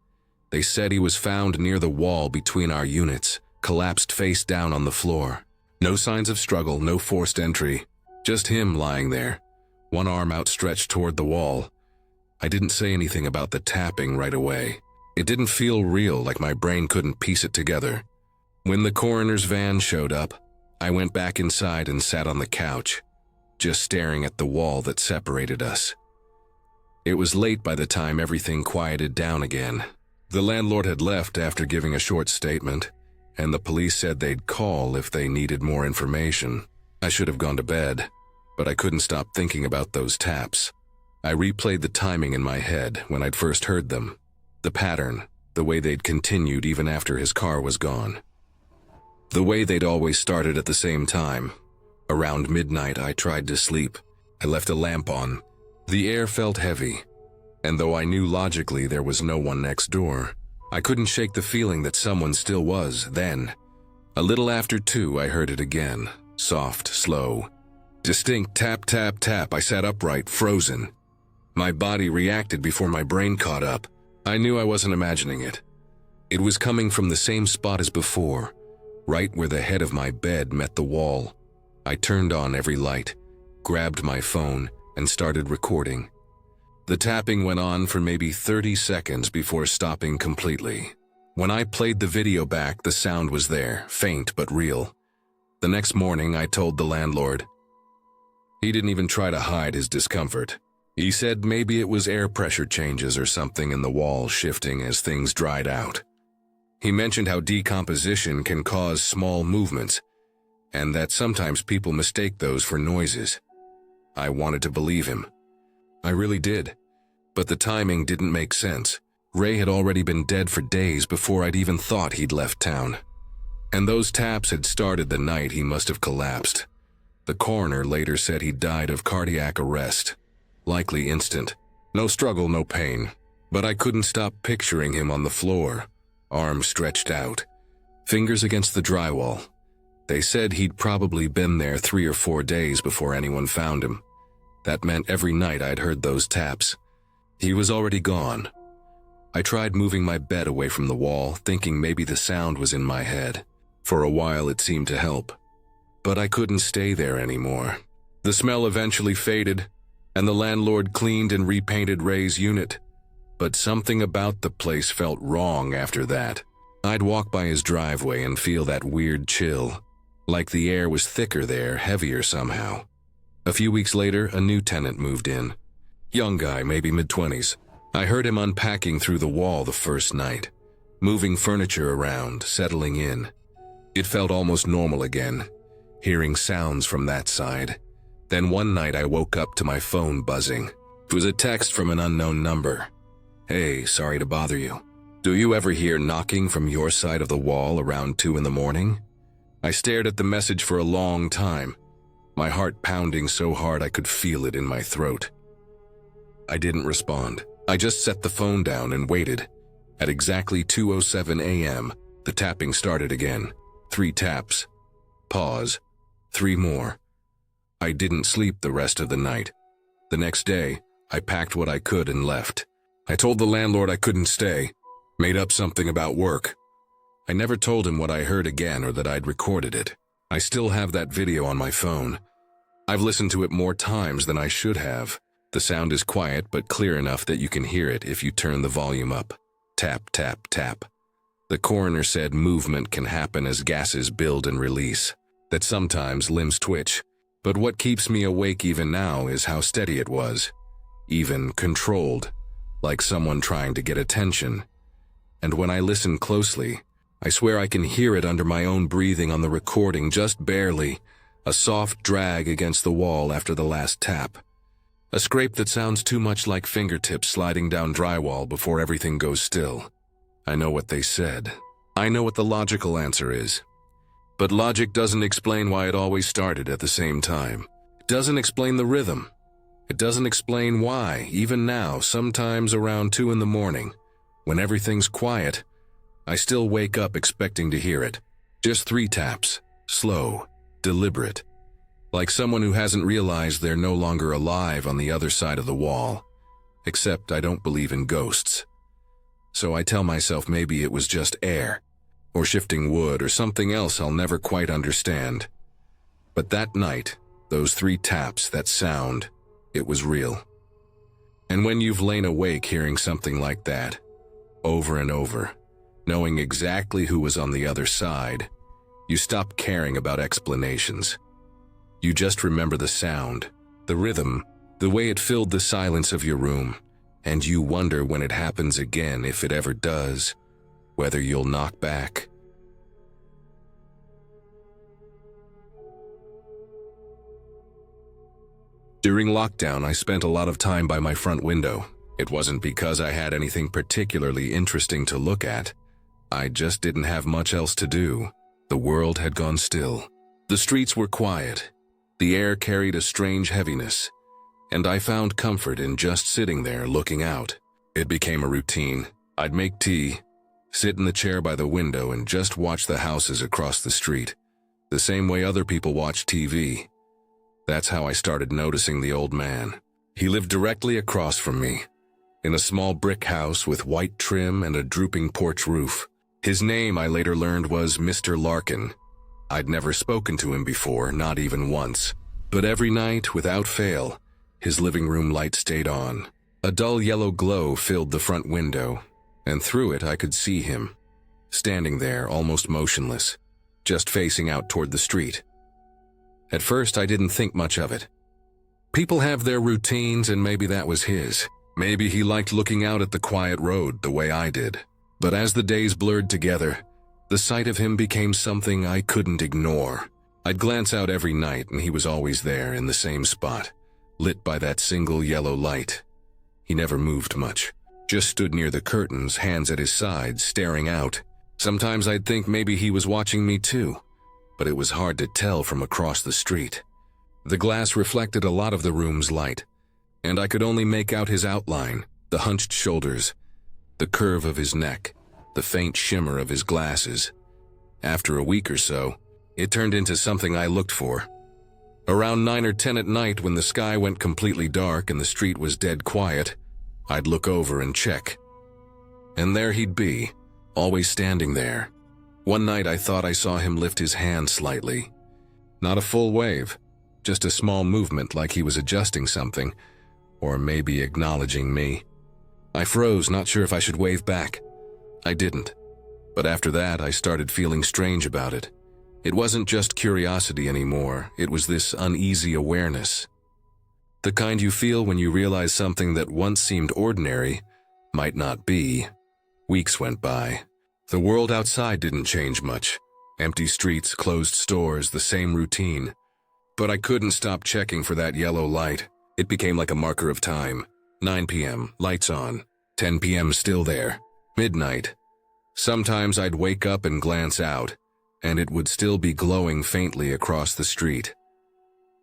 A: They said he was found near the wall between our units, collapsed face down on the floor. No signs of struggle, no forced entry. Just him lying there, one arm outstretched toward the wall. I didn't say anything about the tapping right away. It didn't feel real, like my brain couldn't piece it together. When the coroner's van showed up, I went back inside and sat on the couch, just staring at the wall that separated us. It was late by the time everything quieted down again. The landlord had left after giving a short statement, and the police said they'd call if they needed more information. I should have gone to bed, but I couldn't stop thinking about those taps. I replayed the timing in my head when I'd first heard them, the pattern, the way they'd continued even after his car was gone. The way they'd always started at the same time. Around midnight, I tried to sleep. I left a lamp on. The air felt heavy, and though I knew logically there was no one next door, I couldn't shake the feeling that someone still was then. A little after 2, I heard it again. Soft, slow, distinct tap, tap, tap. I sat upright, frozen. My body reacted before my brain caught up. I knew I wasn't imagining it. It was coming from the same spot as before, right where the head of my bed met the wall. I turned on every light, grabbed my phone, and started recording. The tapping went on for maybe 30 seconds before stopping completely. When I played the video back, the sound was there, faint but real. The next morning, I told the landlord. He didn't even try to hide his discomfort. He said maybe it was air pressure changes or something in the wall shifting as things dried out. He mentioned how decomposition can cause small movements, and that sometimes people mistake those for noises. I wanted to believe him. I really did, but the timing didn't make sense. Ray had already been dead for days before I'd even thought he'd left town. And those taps had started the night he must have collapsed. The coroner later said he died of cardiac arrest. Likely instant. No struggle, no pain. But I couldn't stop picturing him on the floor, arms stretched out, fingers against the drywall. They said he'd probably been there 3 or 4 days before anyone found him. That meant every night I'd heard those taps. He was already gone. I tried moving my bed away from the wall, thinking maybe the sound was in my head. For a while it seemed to help, but I couldn't stay there anymore. The smell eventually faded, and the landlord cleaned and repainted Ray's unit, but something about the place felt wrong after that. I'd walk by his driveway and feel that weird chill, like the air was thicker there, heavier somehow. A few weeks later, a new tenant moved in. Young guy, maybe mid-20s. I heard him unpacking through the wall the first night, moving furniture around, settling in. It felt almost normal again, hearing sounds from that side. Then one night I woke up to my phone buzzing. It was a text from an unknown number. "Hey, sorry to bother you. Do you ever hear knocking from your side of the wall around 2 in the morning?" I stared at the message for a long time, my heart pounding so hard I could feel it in my throat. I didn't respond. I just set the phone down and waited. At exactly 2:07 a.m., the tapping started again. 3 taps. Pause. 3 more. I didn't sleep the rest of the night. The next day, I packed what I could and left. I told the landlord I couldn't stay, made up something about work. I never told him what I heard again or that I'd recorded it. I still have that video on my phone. I've listened to it more times than I should have. The sound is quiet but clear enough that you can hear it if you turn the volume up. Tap, tap, tap. The coroner said movement can happen as gases build and release, that sometimes limbs twitch. But what keeps me awake even now is how steady it was, even controlled, like someone trying to get attention. And when I listen closely, I swear I can hear it under my own breathing on the recording, just barely, a soft drag against the wall after the last tap. A scrape that sounds too much like fingertips sliding down drywall before everything goes still. I know what they said. I know what the logical answer is. But logic doesn't explain why it always started at the same time. It doesn't explain the rhythm. It doesn't explain why, even now, sometimes around 2 in the morning, when everything's quiet, I still wake up expecting to hear it. Just 3 taps, slow, deliberate, like someone who hasn't realized they're no longer alive on the other side of the wall. Except I don't believe in ghosts. So I tell myself maybe it was just air, or shifting wood, or something else I'll never quite understand. But that night, those 3 taps, that sound, it was real. And when you've lain awake hearing something like that, over and over, knowing exactly who was on the other side, you stop caring about explanations. You just remember the sound, the rhythm, the way it filled the silence of your room, and you wonder when it happens again, if it ever does, whether you'll knock back. During lockdown, I spent a lot of time by my front window. It wasn't because I had anything particularly interesting to look at. I just didn't have much else to do. The world had gone still. The streets were quiet. The air carried a strange heaviness, and I found comfort in just sitting there looking out. It became a routine. I'd make tea, sit in the chair by the window, and just watch the houses across the street, the same way other people watch TV. That's how I started noticing the old man. He lived directly across from me, in a small brick house with white trim and a drooping porch roof. His name, I later learned, was Mr. Larkin. I'd never spoken to him before, not even once. But every night, without fail, his living room light stayed on. A dull yellow glow filled the front window, and through it I could see him, standing there almost motionless, just facing out toward the street. At first, I didn't think much of it. People have their routines, and maybe that was his. Maybe he liked looking out at the quiet road the way I did. But as the days blurred together, the sight of him became something I couldn't ignore. I'd glance out every night, and he was always there in the same spot, lit by that single yellow light. He never moved much, just stood near the curtains, hands at his sides, staring out. Sometimes I'd think maybe he was watching me too, but it was hard to tell from across the street. The glass reflected a lot of the room's light, and I could only make out his outline, the hunched shoulders, the curve of his neck, the faint shimmer of his glasses. After a week or so, it turned into something I looked for. Around 9 or 10 at night, when the sky went completely dark and the street was dead quiet, I'd look over and check. And there he'd be, always standing there, One night I thought I saw him lift his hand slightly. Not a full wave, just a small movement like he was adjusting something, or maybe acknowledging me. I froze, not sure if I should wave back. I didn't. But after that, I started feeling strange about it. It wasn't just curiosity anymore, it was this uneasy awareness. The kind you feel when you realize something that once seemed ordinary might not be. Weeks went by. The world outside didn't change much. Empty streets, closed stores, the same routine. But I couldn't stop checking for that yellow light. It became like a marker of time. 9 p.m., lights on. 10 p.m., still there. Midnight. Sometimes I'd wake up and glance out, and it would still be glowing faintly across the street.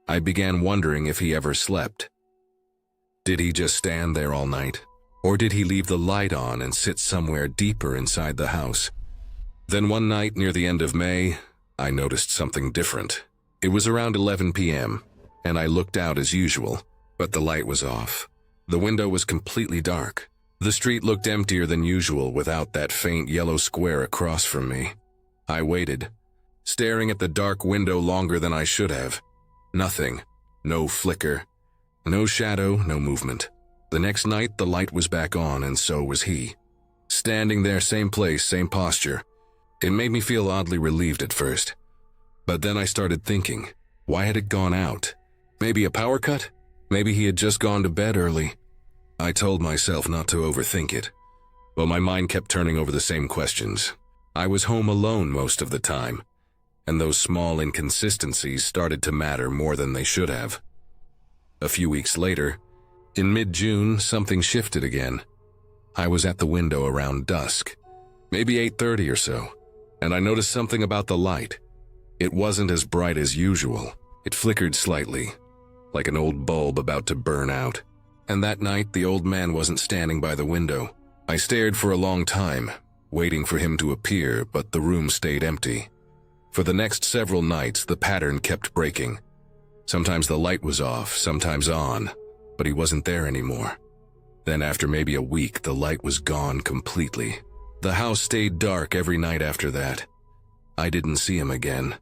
A: I began wondering if he ever slept. Did he just stand there all night? Or did he leave the light on and sit somewhere deeper inside the house? Then one night near the end of May, I noticed something different. It was around 11 p.m., and I looked out as usual, but the light was off. The window was completely dark. The street looked emptier than usual without that faint yellow square across from me. I waited, staring at the dark window longer than I should have. Nothing. No flicker. No shadow, no movement. The next night, the light was back on, and so was he. Standing there, same place, same posture. It made me feel oddly relieved at first. But then I started thinking, why had it gone out? Maybe a power cut? Maybe he had just gone to bed early. I told myself not to overthink it, but my mind kept turning over the same questions. I was home alone most of the time, and those small inconsistencies started to matter more than they should have. A few weeks later, in mid-June, something shifted again. I was at the window around dusk, maybe 8:30 or so, and I noticed something about the light. It wasn't as bright as usual. It flickered slightly, like an old bulb about to burn out. And that night, the old man wasn't standing by the window. I stared for a long time, waiting for him to appear, but the room stayed empty. For the next several nights, the pattern kept breaking. Sometimes the light was off, sometimes on, but he wasn't there anymore. Then after maybe a week, the light was gone completely. The house stayed dark every night after that. I didn't see him again.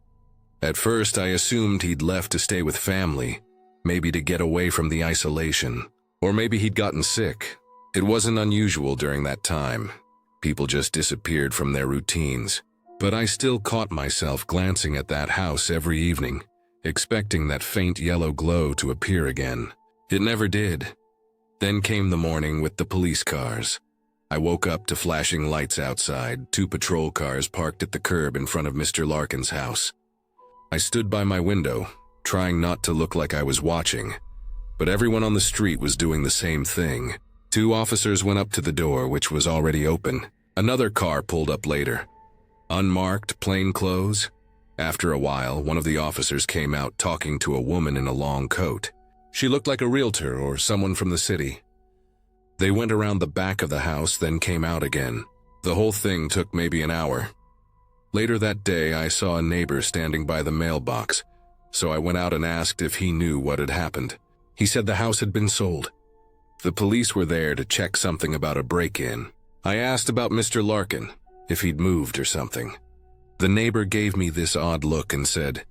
A: At first, I assumed he'd left to stay with family, maybe to get away from the isolation. Or maybe he'd gotten sick. It wasn't unusual during that time. People just disappeared from their routines. But I still caught myself glancing at that house every evening, expecting that faint yellow glow to appear again. It never did. Then came the morning with the police cars. I woke up to flashing lights outside, 2 patrol cars parked at the curb in front of Mr. Larkin's house. I stood by my window, trying not to look like I was watching. But everyone on the street was doing the same thing. 2 officers went up to the door, which was already open. Another car pulled up later. Unmarked, plain clothes. After a while, one of the officers came out talking to a woman in a long coat. She looked like a realtor or someone from the city. They went around the back of the house, then came out again. The whole thing took maybe an hour. Later that day, I saw a neighbor standing by the mailbox, so I went out and asked if he knew what had happened. He said the house had been sold. The police were there to check something about a break-in. I asked about Mr. Larkin, if he'd moved or something. The neighbor gave me this odd look and said,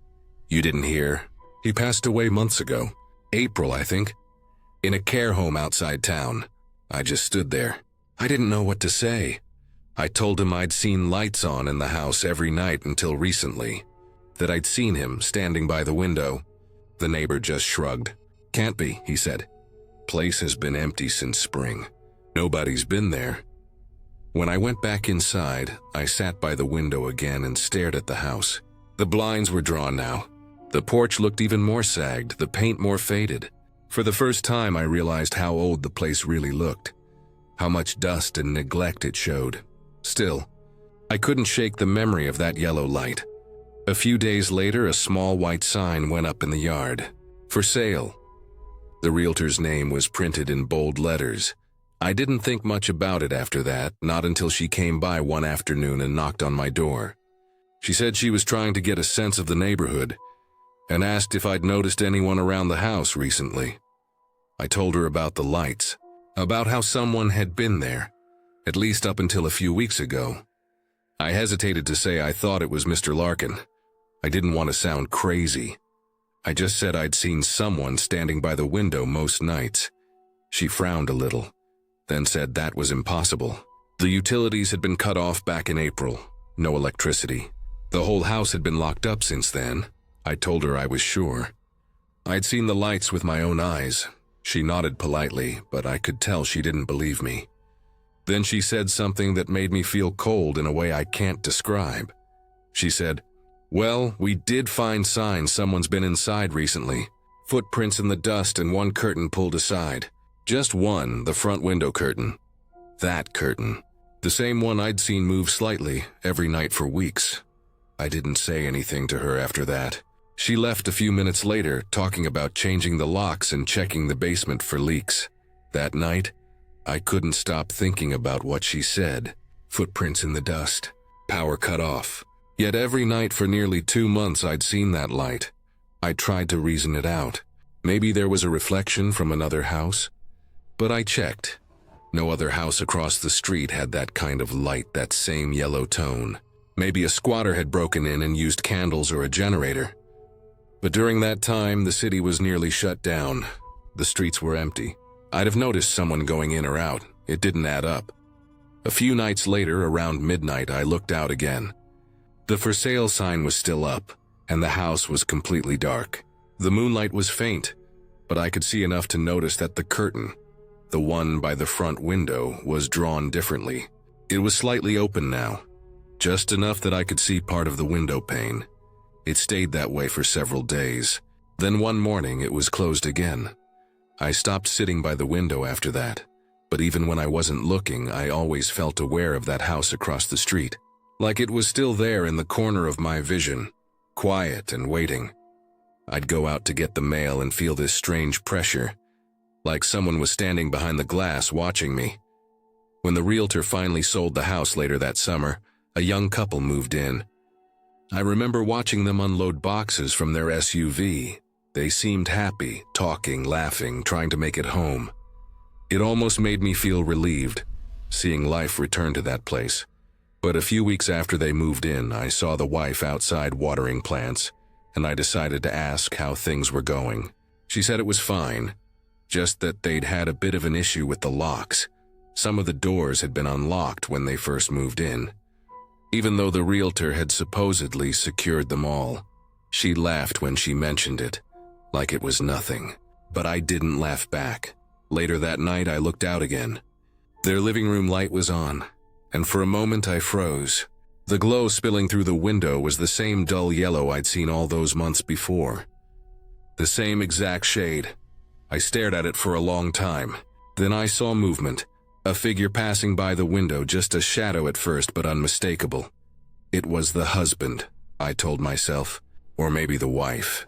A: "You didn't hear? He passed away months ago. April, I think. In a care home outside town." I just stood there. I didn't know what to say. I told him I'd seen lights on in the house every night until recently, that I'd seen him standing by the window. The neighbor just shrugged. "Can't be," he said. "Place has been empty since spring. Nobody's been there." When I went back inside, I sat by the window again and stared at the house. The blinds were drawn now. The porch looked even more sagged, the paint more faded. For the first time, I realized how old the place really looked, how much dust and neglect it showed. Still, I couldn't shake the memory of that yellow light. A few days later, a small white sign went up in the yard. "For sale." The realtor's name was printed in bold letters. I didn't think much about it after that, not until she came by one afternoon and knocked on my door. She said she was trying to get a sense of the neighborhood and asked if I'd noticed anyone around the house recently. I told her about the lights, about how someone had been there, at least up until a few weeks ago. I hesitated to say I thought it was Mr. Larkin. I didn't want to sound crazy. I just said I'd seen someone standing by the window most nights. She frowned a little, then said that was impossible. The utilities had been cut off back in April. No electricity. The whole house had been locked up since then. I told her I was sure. I'd seen the lights with my own eyes. She nodded politely, but I could tell she didn't believe me. Then she said something that made me feel cold in a way I can't describe. She said, "Well, we did find signs someone's been inside recently. Footprints in the dust and one curtain pulled aside. Just one, the front window curtain. That curtain. The same one I'd seen move slightly every night for weeks." I didn't say anything to her after that. She left a few minutes later, talking about changing the locks and checking the basement for leaks. That night, I couldn't stop thinking about what she said. Footprints in the dust. Power cut off. Yet every night for nearly 2 months I'd seen that light. I tried to reason it out. Maybe there was a reflection from another house. But I checked. No other house across the street had that kind of light, that same yellow tone. Maybe a squatter had broken in and used candles or a generator. But during that time, the city was nearly shut down. The streets were empty. I'd have noticed someone going in or out. It didn't add up. A few nights later, around midnight, I looked out again. The for sale sign was still up, and the house was completely dark. The moonlight was faint, but I could see enough to notice that the curtain, the one by the front window, was drawn differently. It was slightly open now, just enough that I could see part of the window pane. It stayed that way for several days. Then one morning it was closed again. I stopped sitting by the window after that, but even when I wasn't looking, I always felt aware of that house across the street, like it was still there in the corner of my vision, quiet and waiting. I'd go out to get the mail and feel this strange pressure, like someone was standing behind the glass watching me. When the realtor finally sold the house later that summer, a young couple moved in. I remember watching them unload boxes from their SUV. They seemed happy, talking, laughing, trying to make it home. It almost made me feel relieved, seeing life return to that place. But a few weeks after they moved in, I saw the wife outside watering plants, and I decided to ask how things were going. She said it was fine, just that they'd had a bit of an issue with the locks. Some of the doors had been unlocked when they first moved in, even though the realtor had supposedly secured them all. She laughed when she mentioned it, like it was nothing, but I didn't laugh back. Later that night, I looked out again. Their living room light was on, and for a moment I froze. The glow spilling through the window was the same dull yellow I'd seen all those months before. The same exact shade. I stared at it for a long time. Then I saw movement, a figure passing by the window, just a shadow at first, but unmistakable. It was the husband, I told myself, or maybe the wife.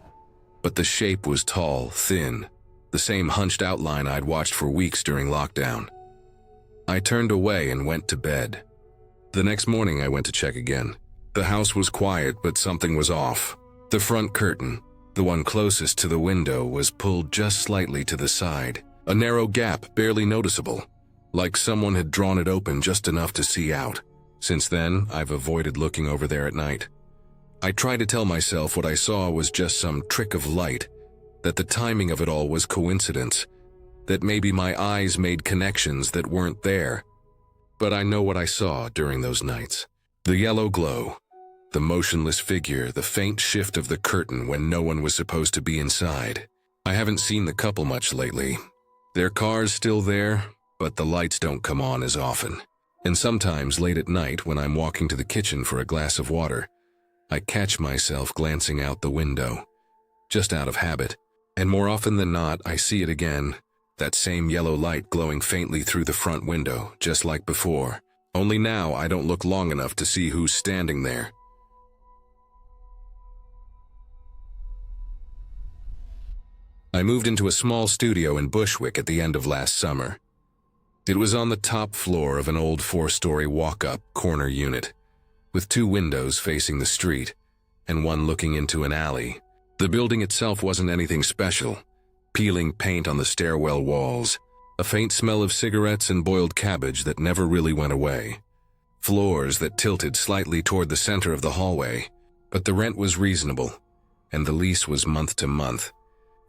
A: But the shape was tall, thin, the same hunched outline I'd watched for weeks during lockdown. I turned away and went to bed. The next morning I went to check again. The house was quiet, but something was off. The front curtain, the one closest to the window, was pulled just slightly to the side, a narrow gap barely noticeable, like someone had drawn it open just enough to see out. Since then, I've avoided looking over there at night. I tried to tell myself what I saw was just some trick of light, that the timing of it all was coincidence, that maybe my eyes made connections that weren't there. But I know what I saw during those nights. The yellow glow, the motionless figure, the faint shift of the curtain when no one was supposed to be inside. I haven't seen the couple much lately. Their car's still there, but the lights don't come on as often. And sometimes late at night when I'm walking to the kitchen for a glass of water, I catch myself glancing out the window, just out of habit. And more often than not, I see it again, that same yellow light glowing faintly through the front window, just like before. Only now I don't look long enough to see who's standing there. I moved into a small studio in Bushwick at the end of last summer. It was on the top floor of an old 4-story walk-up corner unit, with 2 windows facing the street, and one looking into an alley. The building itself wasn't anything special. Peeling paint on the stairwell walls, a faint smell of cigarettes and boiled cabbage that never really went away. floors that tilted slightly toward the center of the hallway, but the rent was reasonable, and the lease was month to month,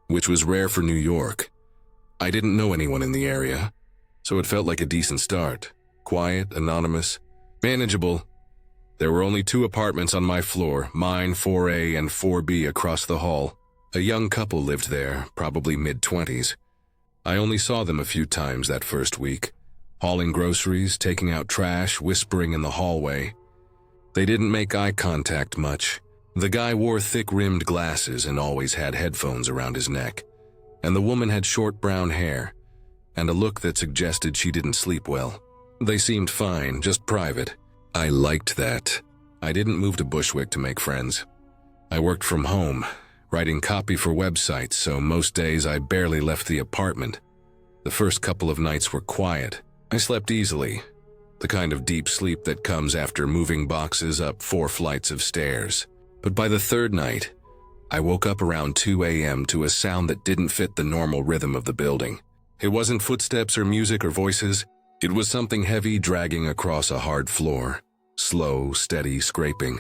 A: which was rare for New York. I didn't know anyone in the area, so it felt like a decent start. Quiet, anonymous, manageable. There were only 2 apartments on my floor, mine 4A and 4B across the hall. A young couple lived there, probably mid-20s. I only saw them a few times that first week, hauling groceries, taking out trash, whispering in the hallway. They didn't make eye contact much. The guy wore thick-rimmed glasses and always had headphones around his neck, and the woman had short brown hair and a look that suggested she didn't sleep well. They seemed fine, just private. I liked that. I didn't move to Bushwick to make friends. I worked from home, writing copy for websites, so most days I barely left the apartment. The first couple of nights were quiet. I slept easily, the kind of deep sleep that comes after moving boxes up 4 flights of stairs. But by the 3rd night, I woke up around 2 a.m. to a sound that didn't fit the normal rhythm of the building. It wasn't footsteps or music or voices. It was something heavy dragging across a hard floor. Slow, steady scraping.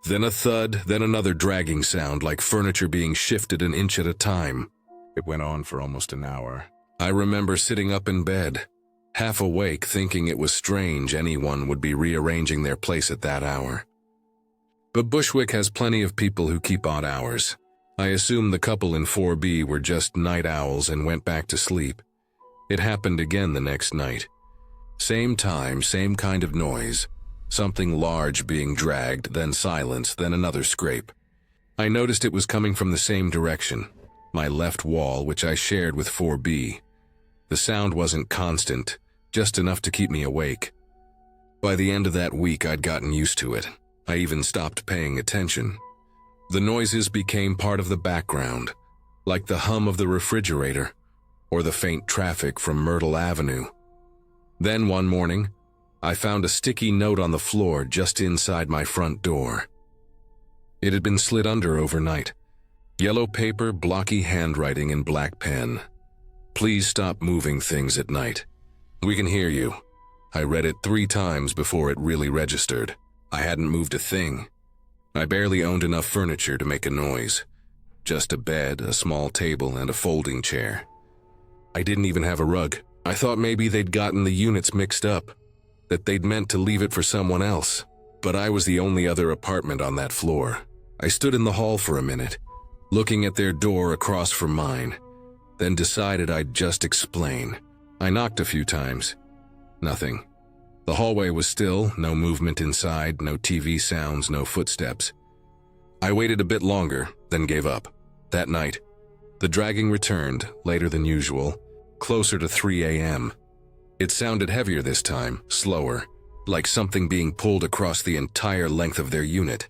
A: Then a thud, then another dragging sound like furniture being shifted an inch at a time. It went on for almost an hour. I remember sitting up in bed, half awake, thinking it was strange anyone would be rearranging their place at that hour. But Bushwick has plenty of people who keep odd hours. I assume the couple in 4B were just night owls and went back to sleep. It happened again the next night. Same time, same kind of noise. Something large being dragged, then silence, then another scrape. I noticed it was coming from the same direction, my left wall, which I shared with 4B. The sound wasn't constant, just enough to keep me awake. By the end of that week, I'd gotten used to it. I even stopped paying attention. The noises became part of the background, like the hum of the refrigerator or the faint traffic from Myrtle Avenue. Then one morning, I found a sticky note on the floor just inside my front door. It had been slid under overnight. Yellow paper, blocky handwriting in black pen. Please stop moving things at night. We can hear you. I read it 3 times before it really registered. I hadn't moved a thing. I barely owned enough furniture to make a noise. Just a bed, a small table, and a folding chair. I didn't even have a rug. I thought maybe they'd gotten the units mixed up, that they'd meant to leave it for someone else. But I was the only other apartment on that floor. I stood in the hall for a minute, looking at their door across from mine, then decided I'd just explain. I knocked a few times. Nothing. The hallway was still, no movement inside, no TV sounds, no footsteps. I waited a bit longer, then gave up. That night, the dragging returned, later than usual, closer to 3 a.m. It sounded heavier this time, slower, like something being pulled across the entire length of their unit.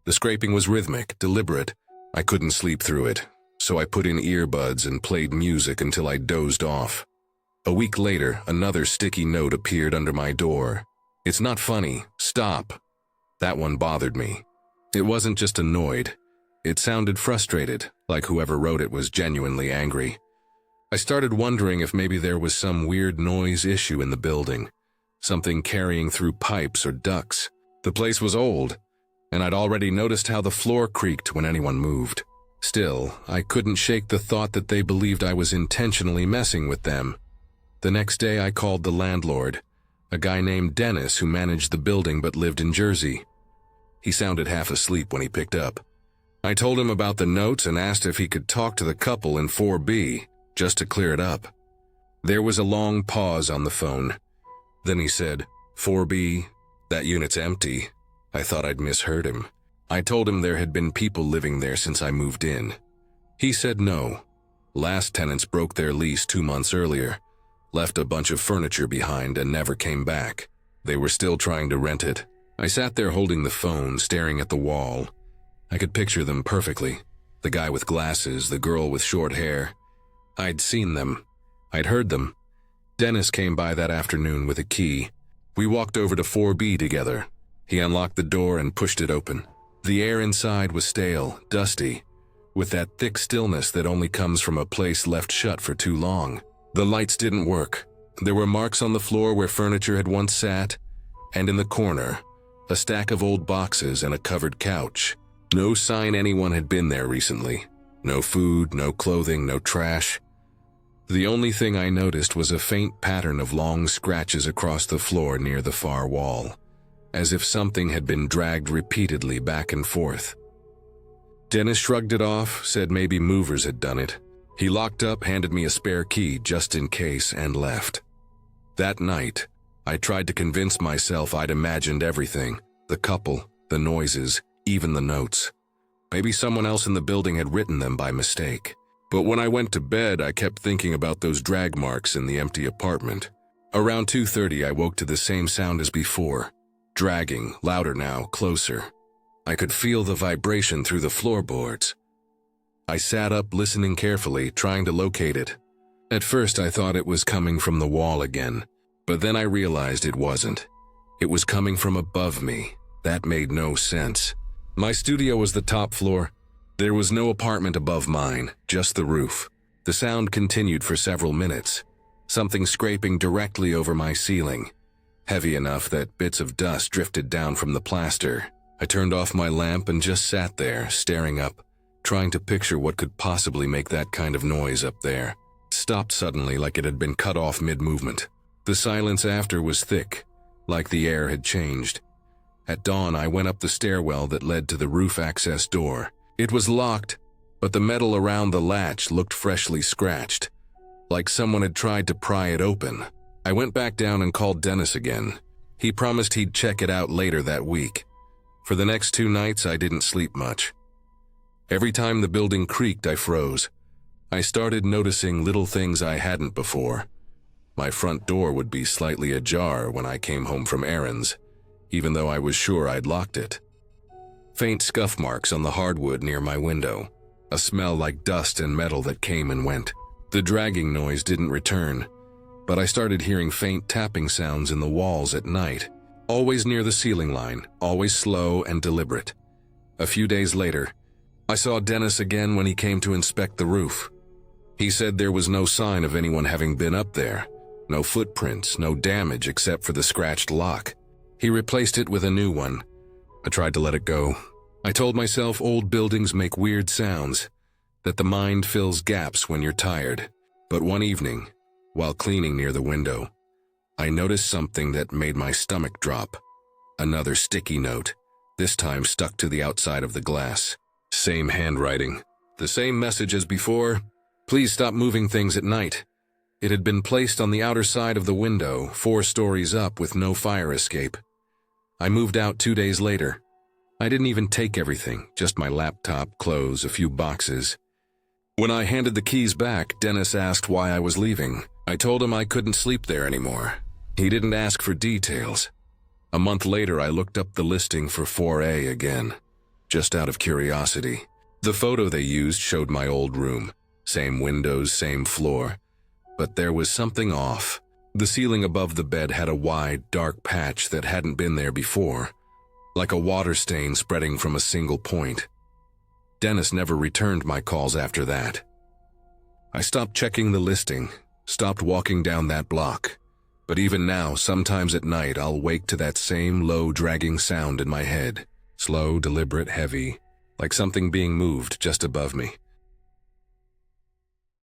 A: The scraping was rhythmic, deliberate. I couldn't sleep through it, so I put in earbuds and played music until I dozed off. A week later, another sticky note appeared under my door. It's not funny. Stop. That one bothered me. It wasn't just annoyed. It sounded frustrated, like whoever wrote it was genuinely angry. I started wondering if maybe there was some weird noise issue in the building, something carrying through pipes or ducts. The place was old, and I'd already noticed how the floor creaked when anyone moved. Still, I couldn't shake the thought that they believed I was intentionally messing with them. The next day I called the landlord, a guy named Dennis who managed the building but lived in Jersey. He sounded half asleep when he picked up. I told him about the notes and asked if he could talk to the couple in 4B, just to clear it up. There was a long pause on the phone. Then he said, 4B, that unit's empty. I thought I'd misheard him. I told him there had been people living there since I moved in. He said no. Last tenants broke their lease 2 months earlier, left a bunch of furniture behind and never came back. They were still trying to rent it. I sat there holding the phone, staring at the wall. I could picture them perfectly. The guy with glasses, the girl with short hair. I'd seen them. I'd heard them. Dennis came by that afternoon with a key. We walked over to 4B together. He unlocked the door and pushed it open. The air inside was stale, dusty, with that thick stillness that only comes from a place left shut for too long. The lights didn't work. There were marks on the floor where furniture had once sat, And in the corner, a stack of old boxes and a covered couch. No sign anyone had been there recently. No food, no clothing, no trash. The only thing I noticed was a faint pattern of long scratches across the floor near the far wall, as if something had been dragged repeatedly back and forth. Dennis shrugged it off, said maybe movers had done it. He locked up, handed me a spare key just in case, and left. That night, I tried to convince myself I'd imagined everything, the couple, the noises, even the notes. Maybe someone else in the building had written them by mistake. But when I went to bed, I kept thinking about those drag marks in the empty apartment. Around 2:30, I woke to the same sound as before, dragging, louder now, closer. I could feel the vibration through the floorboards. I sat up, listening carefully, trying to locate it. At first, I thought it was coming from the wall again, but then I realized it wasn't. It was coming from above me. That made no sense. My studio was the top floor. There was no apartment above mine, just the roof. The sound continued for several minutes, something scraping directly over my ceiling, heavy enough that bits of dust drifted down from the plaster. I turned off my lamp and just sat there, staring up, trying to picture what could possibly make that kind of noise up there. It stopped suddenly, like it had been cut off mid-movement. The silence after was thick, like the air had changed. At dawn, I went up the stairwell that led to the roof access door. It was locked, but the metal around the latch looked freshly scratched, like someone had tried to pry it open. I went back down and called Dennis again. He promised he'd check it out later that week. For the next 2 nights, I didn't sleep much. Every time the building creaked, I froze. I started noticing little things I hadn't before. My front door would be slightly ajar when I came home from errands, even though I was sure I'd locked it. Faint scuff marks on the hardwood near my window, a smell like dust and metal that came and went. The dragging noise didn't return, but I started hearing faint tapping sounds in the walls at night, always near the ceiling line, always slow and deliberate. A few days later, I saw Dennis again when he came to inspect the roof. He said there was no sign of anyone having been up there, no footprints, no damage except for the scratched lock. He replaced it with a new one. I tried to let it go. I told myself old buildings make weird sounds, that the mind fills gaps when you're tired. But one evening, while cleaning near the window, I noticed something that made my stomach drop. Another sticky note, this time stuck to the outside of the glass. Same handwriting, the same message as before. Please stop moving things at night. It had been placed on the outer side of the window, 4 stories up with no fire escape. I moved out 2 days later. I didn't even take everything, just my laptop, clothes, a few boxes. When I handed the keys back, Dennis asked why I was leaving. I told him I couldn't sleep there anymore. He didn't ask for details. A month later, I looked up the listing for 4A again, just out of curiosity. The photo they used showed my old room. Same windows, same floor. But there was something off. The ceiling above the bed had a wide, dark patch that hadn't been there before, like a water stain spreading from a single point. Dennis never returned my calls after that. I stopped checking the listing, stopped walking down that block. But even now, sometimes at night, I'll wake to that same low, dragging sound in my head. Slow, deliberate, heavy, like something being moved just above me.